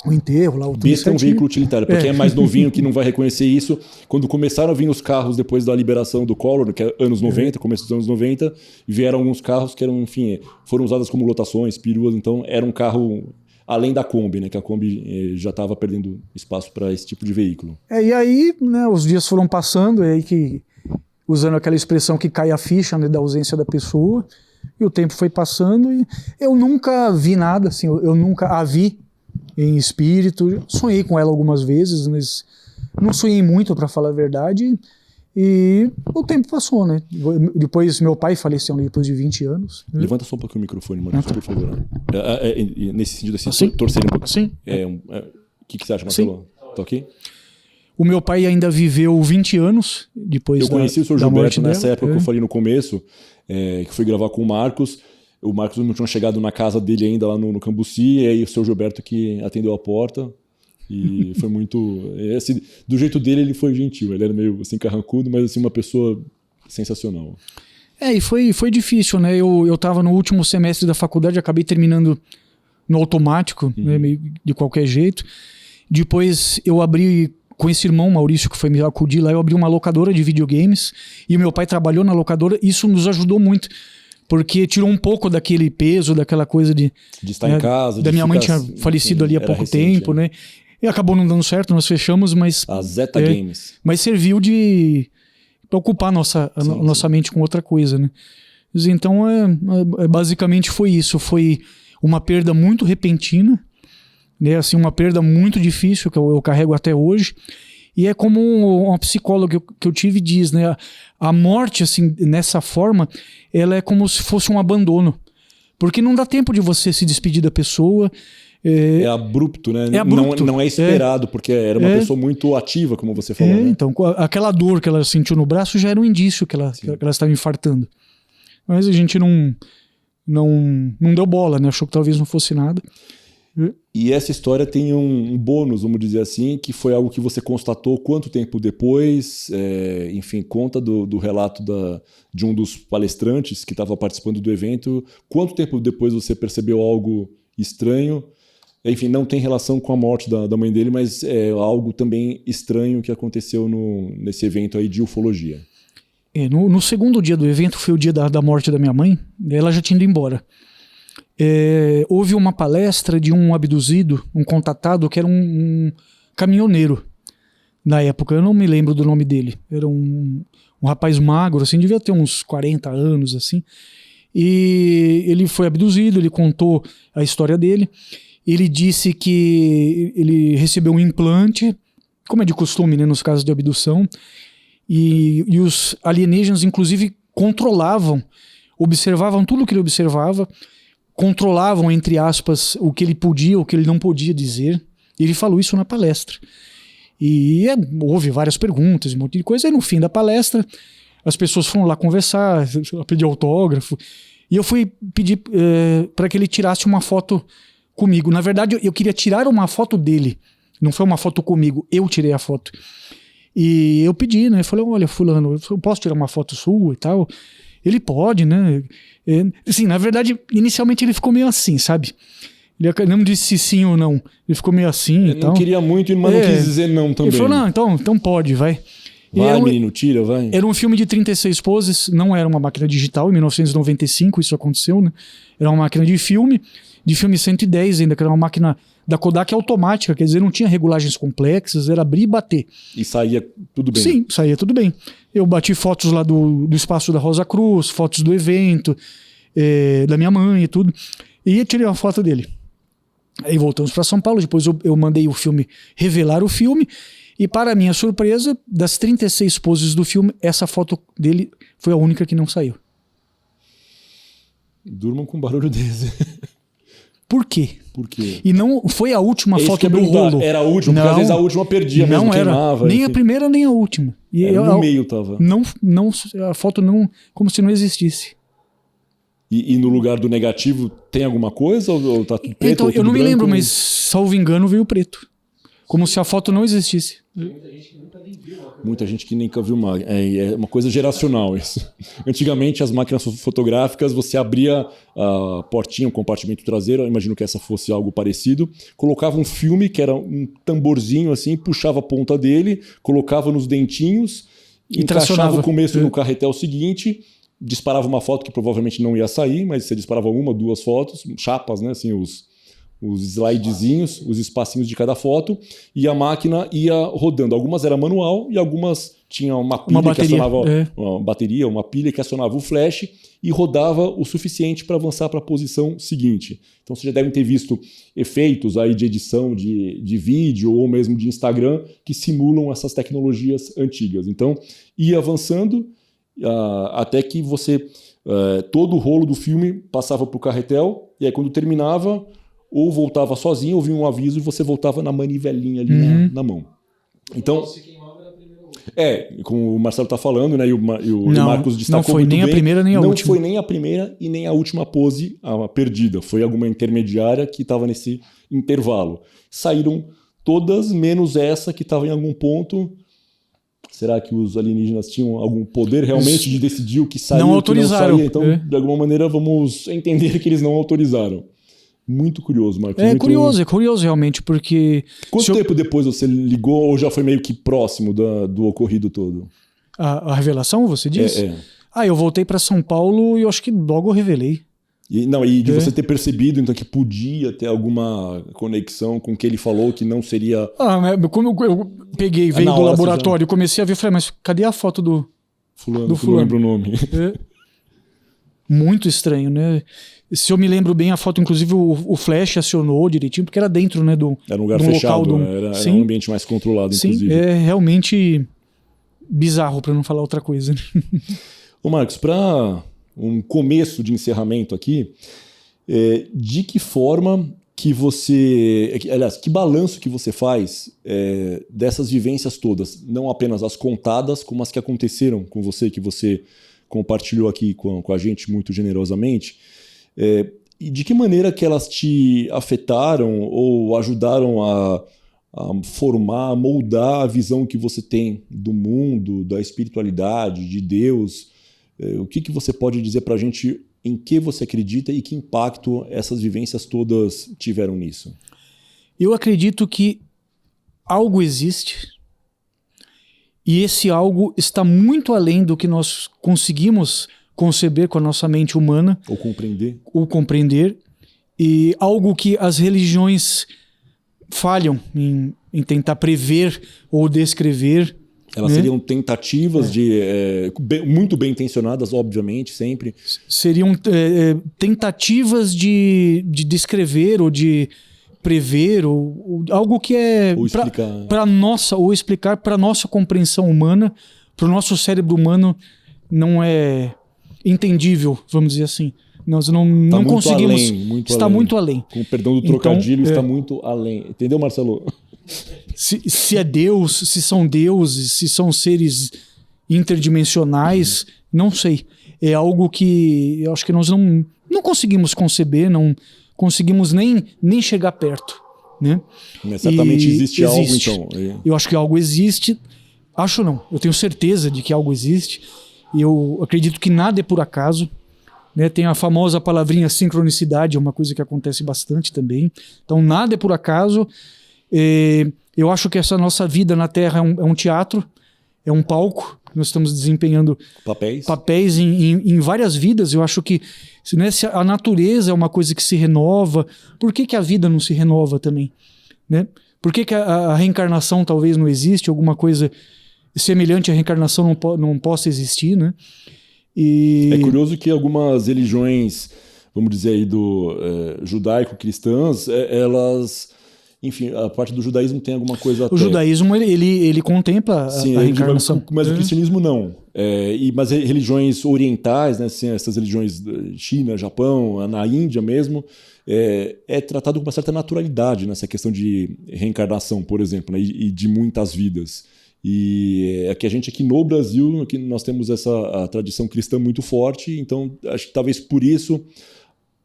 o enterro lá. Besta é um veículo utilitário. Para quem é mais novinho que não vai reconhecer isso, quando começaram a vir os carros depois da liberação do Collor, que é anos 90, começo dos anos 90, vieram alguns carros que eram, enfim, foram usados como lotações, peruas, então era um carro além da Kombi, né? Que a Kombi já estava perdendo espaço para esse tipo de veículo. E aí, né, os dias foram passando, e aí que, usando aquela expressão que cai a ficha, né, da ausência da pessoa, e o tempo foi passando, e eu nunca vi nada, assim, eu nunca a vi em espírito. Sonhei com ela algumas vezes, mas não sonhei muito, para falar a verdade. E o tempo passou, né? Depois meu pai faleceu depois de 20 anos. Levanta só um pouquinho o microfone, Maurício, por favor. Nesse sentido, assim, Sim. torcer um pouco. Sim. O que você acha, Marcelo? Tá ok? O meu pai ainda viveu 20 anos depois Eu conheci o Sr. da morte Gilberto nessa dela. época que eu falei no começo, que fui gravar com o Marcos. O Marcos não tinha chegado na casa dele ainda lá no Cambuci, e aí o Sr. Gilberto que atendeu a porta. E foi muito... Assim, do jeito dele, ele foi gentil. Ele era meio assim, carrancudo, mas assim, uma pessoa sensacional. E foi difícil, né? Eu tava no último semestre da faculdade, acabei terminando no automático, né? Meio de qualquer jeito. Depois eu abri, com esse irmão Maurício, que foi me acudir lá, eu abri uma locadora de videogames, e o meu pai trabalhou na locadora. Isso nos ajudou muito, porque tirou um pouco daquele peso, daquela coisa de estar em casa. Da minha mãe tinha falecido ali há pouco tempo, né? E acabou não dando certo, nós fechamos, mas... A Zeta Games. Mas serviu para ocupar a nossa mente com outra coisa, né? Então, basicamente foi isso. Foi uma perda muito repentina, né? Assim, uma perda muito difícil, que eu carrego até hoje. E é como uma psicóloga que eu tive diz, né? A morte, assim, nessa forma, ela é como se fosse um abandono. Porque não dá tempo de você se despedir da pessoa. É abrupto, né? É abrupto. Não é esperado, porque era uma pessoa muito ativa, como você falou. Né? Então, aquela dor que ela sentiu no braço já era um indício que ela estava infartando. Mas a gente não deu bola, né? Achou que talvez não fosse nada. E essa história tem um bônus, vamos dizer assim, que foi algo que você constatou quanto tempo depois, enfim, conta do relato de um dos palestrantes que estava participando do evento. Quanto tempo depois você percebeu algo estranho? Enfim, não tem relação com a morte da mãe dele, mas é algo também estranho que aconteceu nesse evento aí de ufologia. No segundo dia do evento, foi o dia da morte da minha mãe, ela já tinha ido embora. Houve uma palestra de um abduzido, um contatado, que era um caminhoneiro na época. Eu não me lembro do nome dele. Era um rapaz magro, assim, devia ter uns 40 anos, assim. E ele foi abduzido, ele contou a história dele. Ele disse que ele recebeu um implante, como é de costume, né, nos casos de abdução, e os alienígenas, inclusive, observavam tudo o que ele observava, controlavam, entre aspas, o que ele podia, o que ele não podia dizer. Ele falou isso na palestra. E houve várias perguntas, um monte de coisa, e no fim da palestra, as pessoas foram lá conversar, pedir autógrafo, e eu fui pedir para que ele tirasse uma foto comigo. Na verdade, eu queria tirar uma foto dele. Não foi uma foto comigo, eu tirei a foto. E eu pedi, né? Eu falei, olha, fulano, eu posso tirar uma foto sua e tal? Ele pode, né? Assim, na verdade, inicialmente ele ficou meio assim, sabe? Ele não disse sim ou não. Ele ficou meio assim e tal. Não queria muito, mas não quis dizer não também. Ele falou, não, então pode, vai. Vai, menino, tira, vai. Era um filme de 36 poses, não era uma máquina digital, em 1995 isso aconteceu, né? Era uma máquina de filme 110 ainda, que era uma máquina da Kodak automática, quer dizer, não tinha regulagens complexas, era abrir e bater. E saía tudo bem. Sim, saía tudo bem. Eu bati fotos lá do espaço da Rosa Cruz, fotos do evento, da minha mãe e tudo, e tirei uma foto dele. Aí voltamos para São Paulo, depois eu mandei o filme, revelar o filme, e para minha surpresa, das 36 poses do filme, essa foto dele foi a única que não saiu. Durmam com barulho desse. Por quê? Por quê? E não foi a última foto do rolo. Era a última, porque às vezes a última perdia mesmo, não era, queimava. nem enfim. a primeira, nem a última. E no meio tava. Não, a foto não, como se não existisse. E no lugar do negativo tem alguma coisa ou tá tudo preto? Então, eu não me lembro, mas salvo engano veio preto. Como se a foto não existisse. Muita gente que nunca viu uma. É uma coisa geracional isso. Antigamente, as máquinas fotográficas, você abria a portinha, o compartimento traseiro, eu imagino que essa fosse algo parecido, colocava um filme, que era um tamborzinho assim, puxava a ponta dele, colocava nos dentinhos, encaixava o começo no carretel seguinte, disparava uma foto que provavelmente não ia sair, mas você disparava uma, duas fotos, chapas, né? Assim, os slidezinhos, os espacinhos de cada foto, e a máquina ia rodando. Algumas era manual e algumas tinham uma pilha que acionava uma bateria, uma pilha que acionava o flash e rodava o suficiente para avançar para a posição seguinte. Então vocês já devem ter visto efeitos aí de edição de vídeo ou mesmo de Instagram que simulam essas tecnologias antigas. Então ia avançando até que você todo o rolo do filme passava para o carretel e aí quando terminava ou voltava sozinho, ou vinha um aviso e você voltava na manivelinha ali na mão. Então, como o Marcelo está falando, né, e o Marcos destacou não foi muito nem bem, a primeira nem a última. Não foi nem a primeira e nem a última pose perdida. Foi alguma intermediária que estava nesse intervalo. Saíram todas, menos essa que estava em algum ponto. Será que os alienígenas tinham algum poder realmente de decidir o que saía e o que não saía? Então, de alguma maneira, vamos entender que eles não autorizaram. Muito curioso, Marcos. É curioso realmente, porque... Quanto tempo depois você ligou ou já foi meio que próximo do ocorrido todo? A revelação, você disse? Eu voltei para São Paulo e eu acho que logo eu revelei. E de você ter percebido então que podia ter alguma conexão com o que ele falou que não seria... Como eu peguei, veio do laboratório, comecei a ver, falei, mas cadê a foto do fulano? Não lembro o nome. Muito estranho, né? Se eu me lembro bem, a foto, inclusive, o flash acionou direitinho, porque era dentro, né, era um lugar fechado, era um ambiente mais controlado, inclusive. Sim, é realmente bizarro, para não falar outra coisa. Ô Marcos, para um começo de encerramento aqui, de que forma que você... Aliás, que balanço que você faz dessas vivências todas? Não apenas as contadas, como as que aconteceram com você, que você compartilhou aqui com a gente muito generosamente. E de que maneira que elas te afetaram ou ajudaram a formar, a moldar a visão que você tem do mundo, da espiritualidade, de Deus? O que você pode dizer para a gente em que você acredita e que impacto essas vivências todas tiveram nisso? Eu acredito que algo existe e esse algo está muito além do que nós conseguimos conceber com a nossa mente humana. Ou compreender. E algo que as religiões falham em tentar prever ou descrever. Elas seriam tentativas muito bem intencionadas, obviamente, sempre. Seriam tentativas de descrever ou de prever, ou algo que é ou explicar para a nossa compreensão humana, para o nosso cérebro humano, não é entendível, vamos dizer assim. Nós não conseguimos. Muito além. Com o perdão do trocadilho, está muito além. Entendeu, Marcelo? Se é Deus, se são deuses, se são seres interdimensionais, não sei. É algo que eu acho que nós não conseguimos conceber, não conseguimos nem chegar perto, né? Mas certamente existe algo, então. Eu acho que algo existe. Acho não, eu tenho certeza de que algo existe. Eu acredito que nada é por acaso, né? Tem a famosa palavrinha sincronicidade, é uma coisa que acontece bastante também. Então nada é por acaso. Eu acho que essa nossa vida na Terra é um teatro, é um palco. Nós estamos desempenhando papéis em várias vidas. Eu acho que, né, se a natureza é uma coisa que se renova, por que a vida não se renova também? Né? Por que a reencarnação talvez não existe? Alguma coisa semelhante à reencarnação não possa existir, né? É curioso que algumas religiões, vamos dizer aí, judaico-cristãs, elas... Enfim, a parte do judaísmo tem alguma coisa... O judaísmo, ele contempla a reencarnação. Mas o cristianismo não. Mas religiões orientais, né, assim, essas religiões China, Japão, na Índia mesmo, é tratado com uma certa naturalidade nessa questão de reencarnação, por exemplo, né, e de muitas vidas. E a gente aqui no Brasil, aqui nós temos a tradição cristã muito forte, então acho que talvez por isso,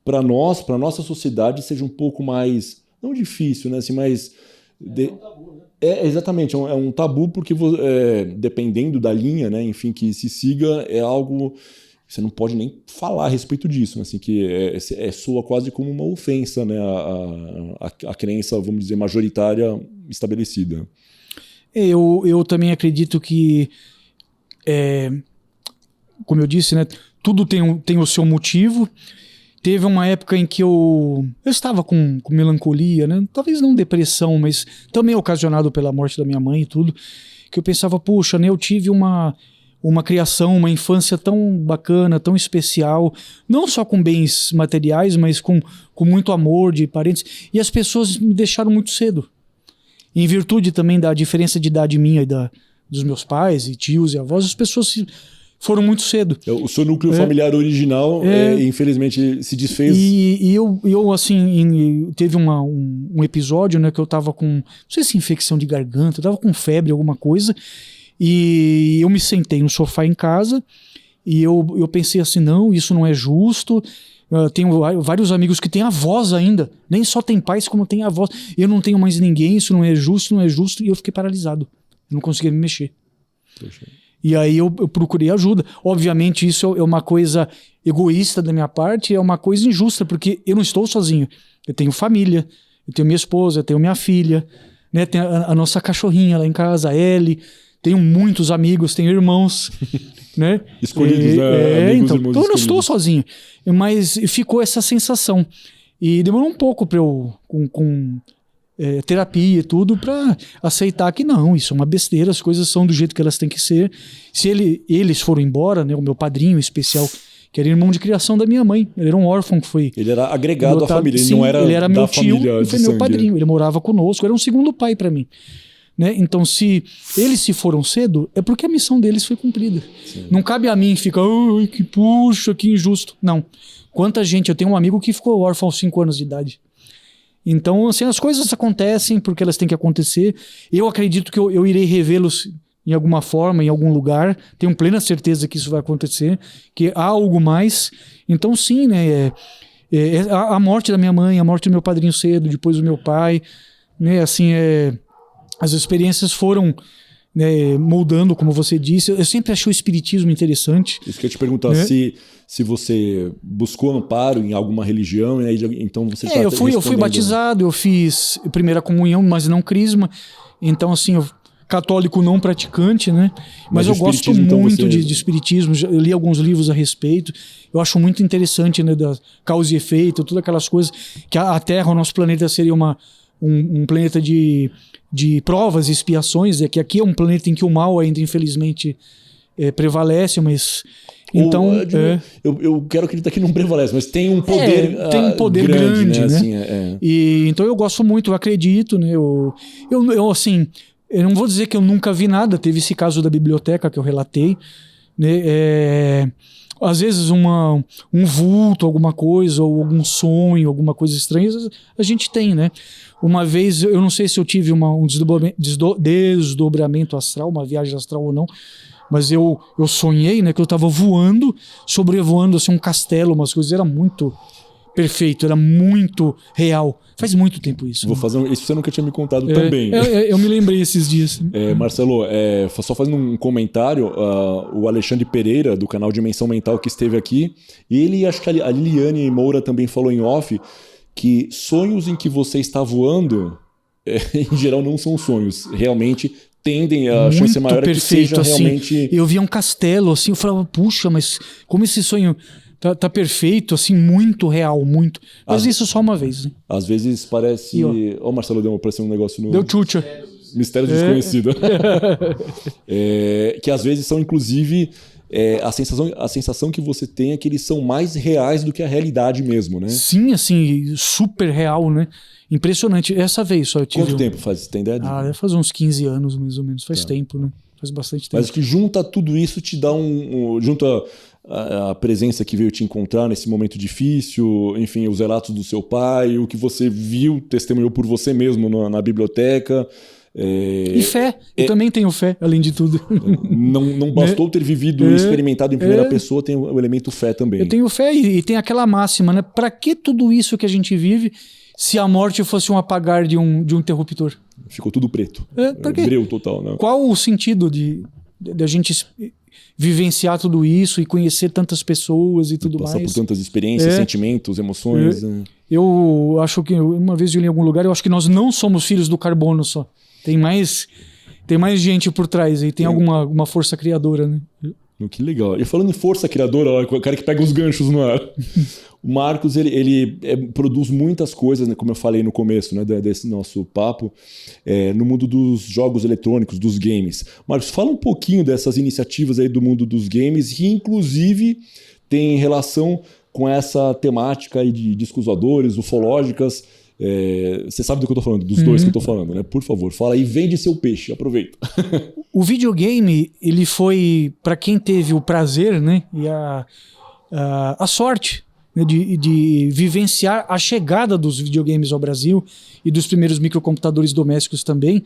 para a nossa sociedade, seja um pouco mais... Não difícil, né? Assim, mas um tabu, né? Exatamente, é um tabu porque dependendo da linha, né, enfim, que se siga, é algo que você não pode nem falar a respeito disso, né? Assim, que soa quase como uma ofensa, né, a crença, vamos dizer, majoritária estabelecida. Eu também acredito que, como eu disse, né, tudo tem o seu motivo. Teve uma época em que eu estava com melancolia, né? Talvez não depressão, mas também ocasionado pela morte da minha mãe e tudo, que eu pensava, puxa, né, eu tive uma criação, uma infância tão bacana, tão especial, não só com bens materiais, mas com muito amor de parentes, e as pessoas me deixaram muito cedo. Em virtude também da diferença de idade minha e dos meus pais e tios e avós, as pessoas foram muito cedo. O seu núcleo familiar original, infelizmente, se desfez. E eu assim, teve um episódio, né, que eu tava com, não sei se infecção de garganta, eu tava com febre, alguma coisa, e eu me sentei no sofá em casa, e eu pensei assim, não, isso não é justo. Tenho vários amigos que têm avós ainda, nem só tem pais como tem avós, eu não tenho mais ninguém, isso não é justo, e eu fiquei paralisado, eu não conseguia me mexer. Poxa. E aí eu procurei ajuda. Obviamente isso é uma coisa egoísta da minha parte, é uma coisa injusta, porque eu não estou sozinho. Eu tenho família, eu tenho minha esposa, eu tenho minha filha, né? Tem a nossa cachorrinha lá em casa, a Ellie. Tenho muitos amigos, tenho irmãos, né? Escolhidos, né? Amigos, então irmãos eu não escolhidos. estou sozinho. Mas ficou essa sensação. E demorou um pouco para eu, com terapia e tudo, para aceitar que não, isso é uma besteira, as coisas são do jeito que elas têm que ser. Se eles foram embora, né, o meu padrinho especial, que era irmão de criação da minha mãe, ele era um órfão que foi... Ele era agregado à família, ele sim, não era ele era da meu tio família e foi de meu sangue. padrinho, ele morava conosco, era um segundo pai para mim. Né? Então, se eles se foram cedo, é porque a missão deles foi cumprida. Sim. Não cabe a mim ficar, ai, que puxa, que injusto. Não. Quanta gente, eu tenho um amigo que ficou órfão aos 5 anos de idade. Então, assim, as coisas acontecem porque elas têm que acontecer. Eu acredito que eu irei revê-los em alguma forma, em algum lugar. Tenho plena certeza que isso vai acontecer, que há algo mais. Então, sim, né? A morte da minha mãe, a morte do meu padrinho cedo, depois do meu pai, né? Assim, as experiências foram, né, moldando, como você disse. Eu sempre achei o espiritismo interessante. Isso que eu ia te perguntar, se você buscou amparo em alguma religião, e aí, então você está eu fui batizado, eu fiz primeira comunhão, mas não crisma. Então, assim, católico não praticante, né? Mas eu gosto muito de espiritismo. Eu li alguns livros a respeito. Eu acho muito interessante, né, da causa e efeito, todas aquelas coisas, que a Terra, o nosso planeta, seria um planeta de provas e expiações, que aqui é um planeta em que o mal ainda, infelizmente, prevalece, mas... Então, eu quero acreditar que não prevalece, mas tem um poder, tem um poder grande, né? Assim, E, então eu gosto muito, eu acredito, né? Eu assim, eu não vou dizer que eu nunca vi nada. Teve esse caso da biblioteca que eu relatei, né? Às vezes um vulto, alguma coisa, ou algum sonho, alguma coisa estranha, a gente tem, né? Uma vez, eu não sei se eu tive um desdobramento astral, uma viagem astral ou não, mas eu sonhei, né, que eu estava voando, sobrevoando assim, um castelo, umas coisas, era muito perfeito, era muito real. Faz muito tempo isso. Vou fazer isso, você nunca tinha me contado também. Eu me lembrei esses dias. Marcelo, só fazendo um comentário, o Alexandre Pereira, do canal Dimensão Mental, que esteve aqui, ele, acho que a Liliane Moura também falou em off, que sonhos em que você está voando, em geral não são sonhos, realmente tendem, a chance maior é que seja realmente... Assim, eu via um castelo, assim, eu falava, puxa, mas como esse sonho tá perfeito, assim, muito real, muito. Mas isso só uma vez, né? Às vezes parece... Ó, Marcelo, pareceu um negócio no... Deu tchutcha. Mistério desconhecido. Que às vezes são, inclusive... a sensação que você tem é que eles são mais reais do que a realidade mesmo, né? Sim, assim, super real, né? Impressionante. Essa vez só eu tive... Quanto tempo faz? Você tem ideia? Deve fazer uns 15 anos, mais ou menos. Faz tempo, né? Faz bastante tempo. Mas que junta tudo isso, te dá junta a presença que veio te encontrar nesse momento difícil, enfim, os relatos do seu pai, o que você viu, testemunhou por você mesmo na biblioteca... E fé. Eu também tenho fé, além de tudo. Não bastou ter vivido e experimentado em primeira pessoa, tem o elemento fé também. Eu tenho fé e tem aquela máxima, né? Pra que tudo isso que a gente vive se a morte fosse um apagar de um interruptor? Ficou tudo preto. Breu total, né? Qual o sentido de a gente vivenciar tudo isso e conhecer tantas pessoas e tudo Passar mais? por tantas experiências, sentimentos, emoções. Eu acho que, uma vez eu li em algum lugar, eu acho que nós não somos filhos do carbono só. Tem mais gente por trás aí, tem alguma força criadora, né? Que legal. E falando em força criadora, ó, o cara que pega os ganchos no ar. O Marcos, ele produz muitas coisas, né, como eu falei no começo, né, desse nosso papo, no mundo dos jogos eletrônicos, dos games. Marcos, fala um pouquinho dessas iniciativas aí do mundo dos games, que inclusive tem relação com essa temática aí de discos voadores, ufológicas. Você sabe do que eu tô falando, dos dois que eu tô falando, né? Por favor, fala aí, vende seu peixe, aproveita. O videogame, ele foi, para quem teve o prazer, né, e a sorte, né, de vivenciar a chegada dos videogames ao Brasil e dos primeiros microcomputadores domésticos também,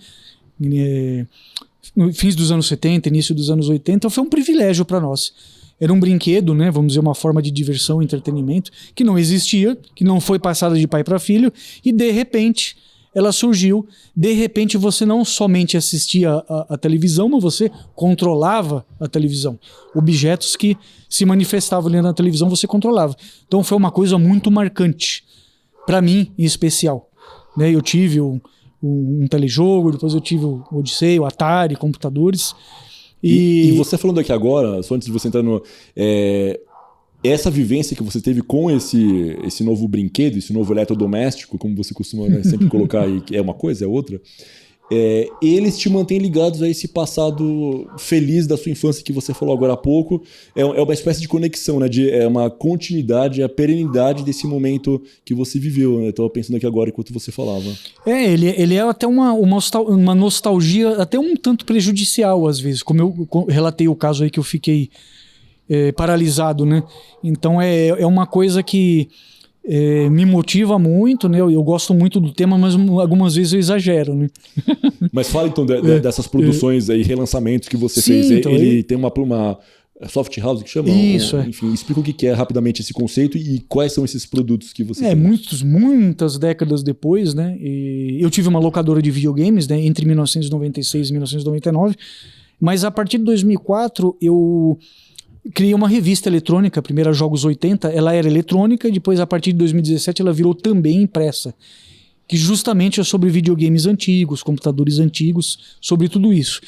no fins dos anos 70, início dos anos 80, foi um privilégio para nós. Era um brinquedo, né, vamos dizer, uma forma de diversão e entretenimento que não existia, que não foi passada de pai para filho, e de repente ela surgiu. De repente você não somente assistia a televisão, mas você controlava a televisão. Objetos que se manifestavam ali na televisão você controlava. Então foi uma coisa muito marcante, para mim em especial, né? Eu tive um telejogo, depois eu tive o Odyssey, o Atari, computadores. E você falando aqui agora, só antes de você entrar no... essa vivência que você teve com esse novo brinquedo, esse novo eletrodoméstico, como você costuma, né, sempre colocar aí, que é uma coisa, é outra, eles te mantêm ligados a esse passado feliz da sua infância que você falou agora há pouco. É uma espécie de conexão, né? É uma continuidade, a perenidade desse momento que você viveu, né? Eu estava pensando aqui agora enquanto você falava. Ele é até uma nostalgia até um tanto prejudicial às vezes, como eu relatei o caso aí que eu fiquei paralisado, né? Então é uma coisa que me motiva muito, né? Eu gosto muito do tema, mas algumas vezes eu exagero, né? Mas fala então dessas produções aí, relançamentos que você fez. Então, ele tem uma soft house que chama? Isso, enfim, explica o que é rapidamente esse conceito e quais são esses produtos que você tem. Muitas décadas depois, né? Eu tive uma locadora de videogames, né? Entre 1996 e 1999, mas a partir de 2004 eu criei uma revista eletrônica, a primeira Jogos 80, ela era eletrônica, e depois a partir de 2017 ela virou também impressa, que justamente é sobre videogames antigos, computadores antigos, sobre tudo isso.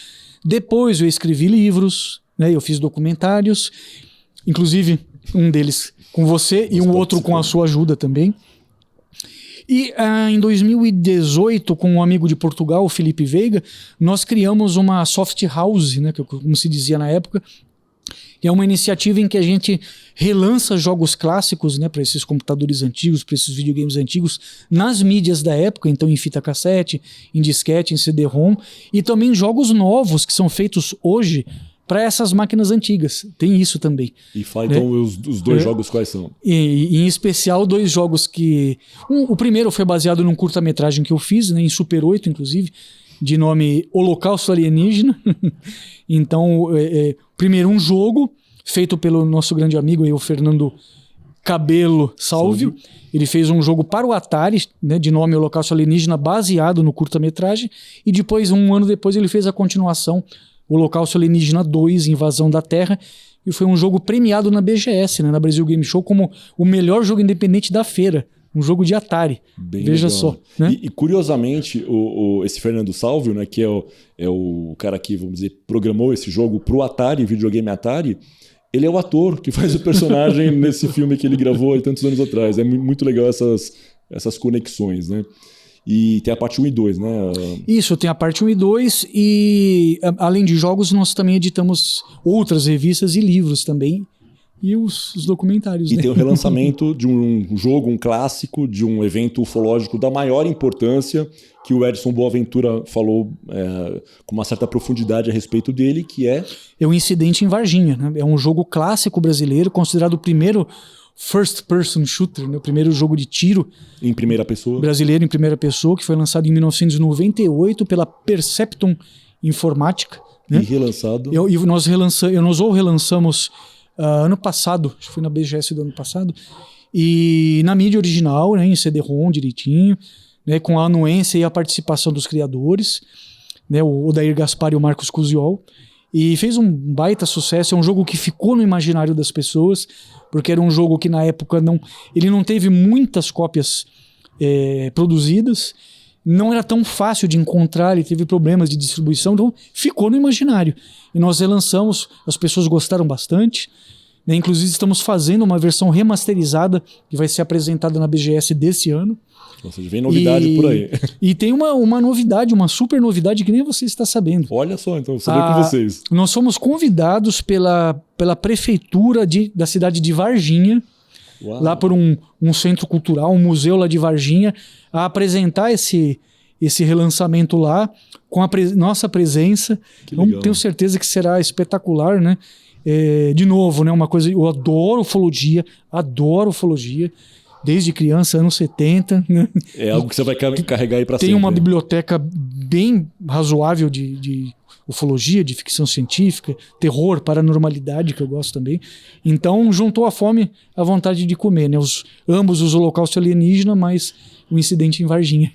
Depois eu escrevi livros, né, eu fiz documentários, inclusive um deles com você e um outro com a sua ajuda também. E em 2018, com um amigo de Portugal, o Felipe Veiga, nós criamos uma soft house, né, como se dizia na época, que é uma iniciativa em que a gente relança jogos clássicos, né, para esses computadores antigos, para esses videogames antigos, nas mídias da época, então em fita cassete, em disquete, em CD-ROM, e também jogos novos que são feitos hoje para essas máquinas antigas. Tem isso também. E fala então os dois jogos quais são? Em especial, dois jogos que... o primeiro foi baseado num curta-metragem que eu fiz, né, em Super 8, inclusive, de nome Holocausto Alienígena. Então, primeiro um jogo feito pelo nosso grande amigo, o Fernando Cabelo Salvio. Ele fez um jogo para o Atari, né, de nome Holocausto Alienígena, baseado no curta-metragem. E depois, um ano depois, ele fez a continuação, Holocausto Alienígena 2, Invasão da Terra. E foi um jogo premiado na BGS, né, na Brasil Game Show, como o melhor jogo independente da feira. Um jogo de Atari. Bem Veja legal. só. Né? E curiosamente, esse Fernando Salvio, né, que é o cara que, vamos dizer, programou esse jogo pro Atari, videogame Atari, ele é o ator que faz o personagem nesse filme que ele gravou há tantos anos atrás. É muito legal essas conexões, né? E tem a parte 1 e 2, né? Isso, tem a parte 1 e 2 e além de jogos nós também editamos outras revistas e livros também e os documentários. E né? tem o relançamento de um jogo, um clássico, de um evento ufológico da maior importância que o Edson Boaventura falou com uma certa profundidade a respeito dele, que é o Incidente em Varginha. Né? É um jogo clássico brasileiro, considerado o primeiro first person shooter, né? O primeiro jogo de tiro em primeira pessoa brasileiro em primeira pessoa, que foi lançado em 1998 pela Perceptum Informática. Né? E relançado. Nós relançamos ano passado, acho que foi na BGS do ano passado, e na mídia original, né, em CD-ROM direitinho, né, com a anuência e a participação dos criadores, né, o Odair Gaspar e o Marcos Cusiol, e fez um baita sucesso. É um jogo que ficou no imaginário das pessoas, porque era um jogo que na época ele não teve muitas cópias produzidas, não era tão fácil de encontrar, ele teve problemas de distribuição, então ficou no imaginário. E nós relançamos, as pessoas gostaram bastante, né? Inclusive estamos fazendo uma versão remasterizada que vai ser apresentada na BGS desse ano. Ou seja, vem novidade por aí. E tem uma novidade, uma super novidade que nem você está sabendo. Olha só, então vou saber com vocês. Nós fomos convidados pela prefeitura da cidade de Varginha, Uau. Lá por um centro cultural, um museu lá de Varginha, a apresentar esse relançamento lá com a nossa presença. Então, tenho certeza que será espetacular, né? De novo, né? Uma coisa, eu adoro ufologia, desde criança, anos 70. Né? É algo que você vai carregar aí para sempre. Tem uma biblioteca bem razoável de ufologia, de ficção científica, terror, paranormalidade, que eu gosto também. Então, juntou a fome à vontade de comer, né? Ambos os Holocausto Alienígena, mas o Incidente em Varginha.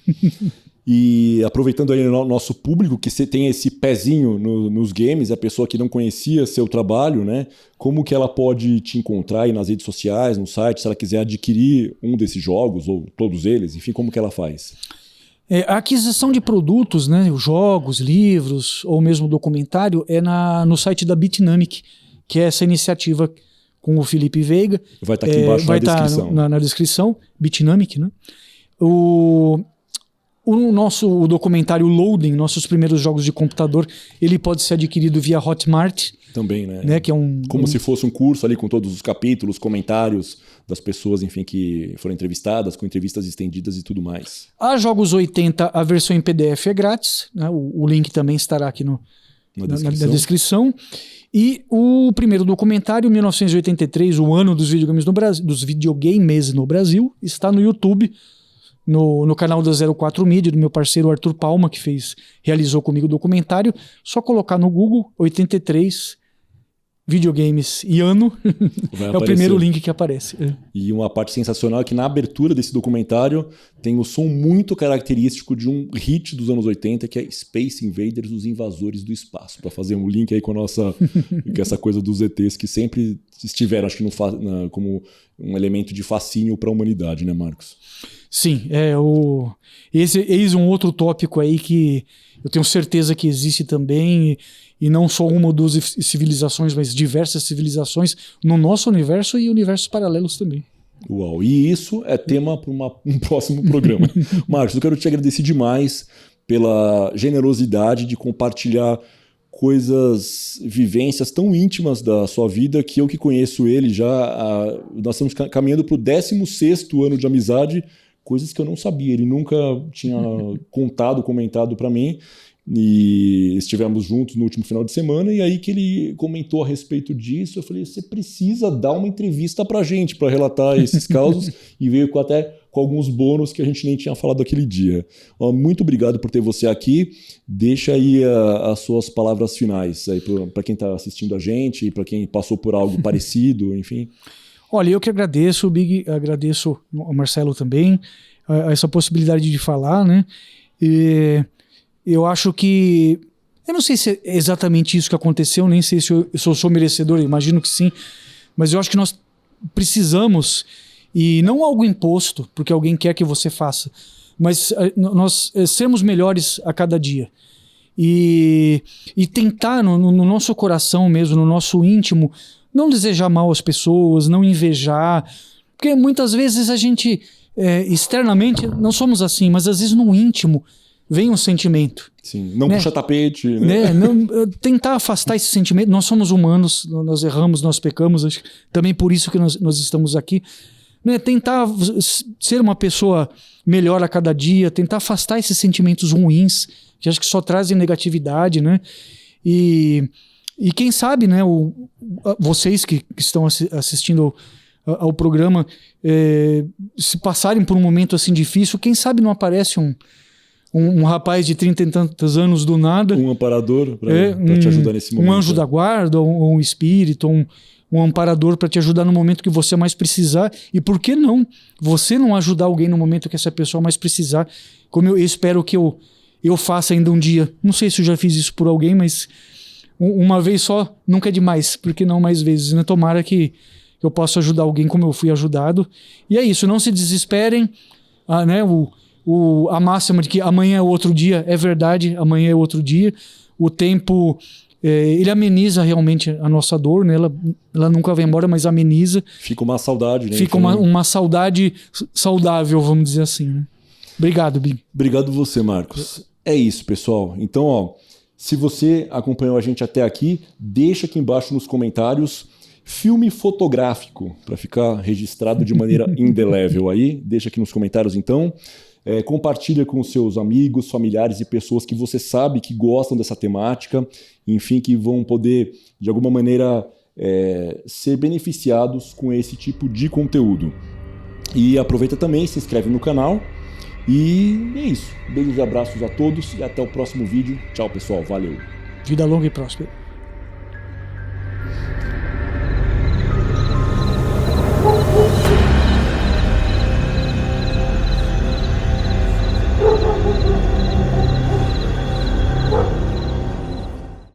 E aproveitando aí o nosso público, que você tem esse pezinho nos games, a pessoa que não conhecia seu trabalho, né? Como que ela pode te encontrar aí nas redes sociais, no site, se ela quiser adquirir um desses jogos, ou todos eles, enfim, como que ela faz? A aquisição de produtos, né, jogos, livros ou mesmo documentário é no site da Bitnamic, que é essa iniciativa com o Felipe Veiga. Vai estar aqui embaixo na descrição. Na descrição, Bitnamic, né? O documentário Loading, nossos primeiros jogos de computador, ele pode ser adquirido via Hotmart. Também, né? Que é como se fosse um curso ali com todos os capítulos, comentários das pessoas, enfim, que foram entrevistadas, com entrevistas estendidas e tudo mais. A Jogos 80, a versão em PDF é grátis, né? O link também estará aqui na descrição. E o primeiro documentário, 1983, o ano dos videogames no Brasil, está no YouTube, no canal da 04 Mídia, do meu parceiro Arthur Palma, que realizou comigo o documentário. Só colocar no Google 83 videogames e ano, é o primeiro link que aparece. E uma parte sensacional é que na abertura desse documentário tem o som muito característico de um hit dos anos 80, que é Space Invaders, os invasores do espaço, para fazer um link aí com com essa coisa dos ETs que sempre estiveram, acho que como um elemento de fascínio para a humanidade, né, Marcos? Sim, eis um outro tópico aí que eu tenho certeza que existe também, e não só uma ou duas civilizações, mas diversas civilizações no nosso universo e universos paralelos também. Uau, e isso é tema para um próximo programa. Marcos, eu quero te agradecer demais pela generosidade de compartilhar vivências tão íntimas da sua vida, que eu que conheço ele nós estamos caminhando para o 16º ano de amizade, coisas que eu não sabia, ele nunca tinha comentado para mim, e estivemos juntos no último final de semana, e aí que ele comentou a respeito disso, eu falei, você precisa dar uma entrevista pra gente, para relatar esses causos, e veio até com alguns bônus que a gente nem tinha falado aquele dia. Muito obrigado por ter você aqui, deixa aí as suas palavras finais para quem está assistindo a gente, para quem passou por algo parecido, enfim. Olha, eu que agradeço, Big, agradeço ao Marcelo também, essa possibilidade de falar, né? E eu acho que... Eu não sei se é exatamente isso que aconteceu, nem sei se eu sou merecedor, imagino que sim, mas eu acho que nós precisamos, e não algo imposto, porque alguém quer que você faça, mas nós sermos melhores a cada dia. E tentar no nosso coração mesmo, no nosso íntimo, não desejar mal às pessoas, não invejar, porque muitas vezes a gente, externamente, não somos assim, mas às vezes no íntimo vem um sentimento. Sim, não né? Puxa tapete. Né? Tentar afastar esse sentimento. Nós somos humanos, nós erramos, nós pecamos, acho que também por isso que nós estamos aqui. Né? Tentar ser uma pessoa melhor a cada dia, tentar afastar esses sentimentos ruins, que acho que só trazem negatividade, né? E quem sabe, né, vocês que estão assistindo ao programa, se passarem por um momento assim difícil, quem sabe não aparece um rapaz de 30 e tantos anos do nada. Um amparador para te ajudar nesse momento. Um anjo da guarda, ou um espírito, um amparador para te ajudar no momento que você mais precisar. E por que não você não ajudar alguém no momento que essa pessoa mais precisar? Como eu espero que eu faça ainda um dia. Não sei se eu já fiz isso por alguém, mas uma vez só nunca é demais. Por que não mais vezes? Né? Tomara que eu possa ajudar alguém como eu fui ajudado. E é isso, não se desesperem. Né? A máxima de que amanhã é outro dia é verdade, amanhã é outro dia. O tempo, ele ameniza realmente a nossa dor, né? Ela nunca vai embora, mas ameniza. Fica uma saudade, né? Fica uma saudade saudável, vamos dizer assim, né? Obrigado, Bim. Obrigado você, Marcos. É isso, pessoal. Então, se você acompanhou a gente até aqui, deixa aqui embaixo nos comentários filme fotográfico, para ficar registrado de maneira indelével aí. Deixa aqui nos comentários, então. Compartilha com os seus amigos, familiares e pessoas que você sabe que gostam dessa temática, enfim, que vão poder, de alguma maneira, ser beneficiados com esse tipo de conteúdo. E aproveita também, se inscreve no canal. E é isso. Beijos e abraços a todos e até o próximo vídeo. Tchau, pessoal. Valeu. Vida longa e próspera.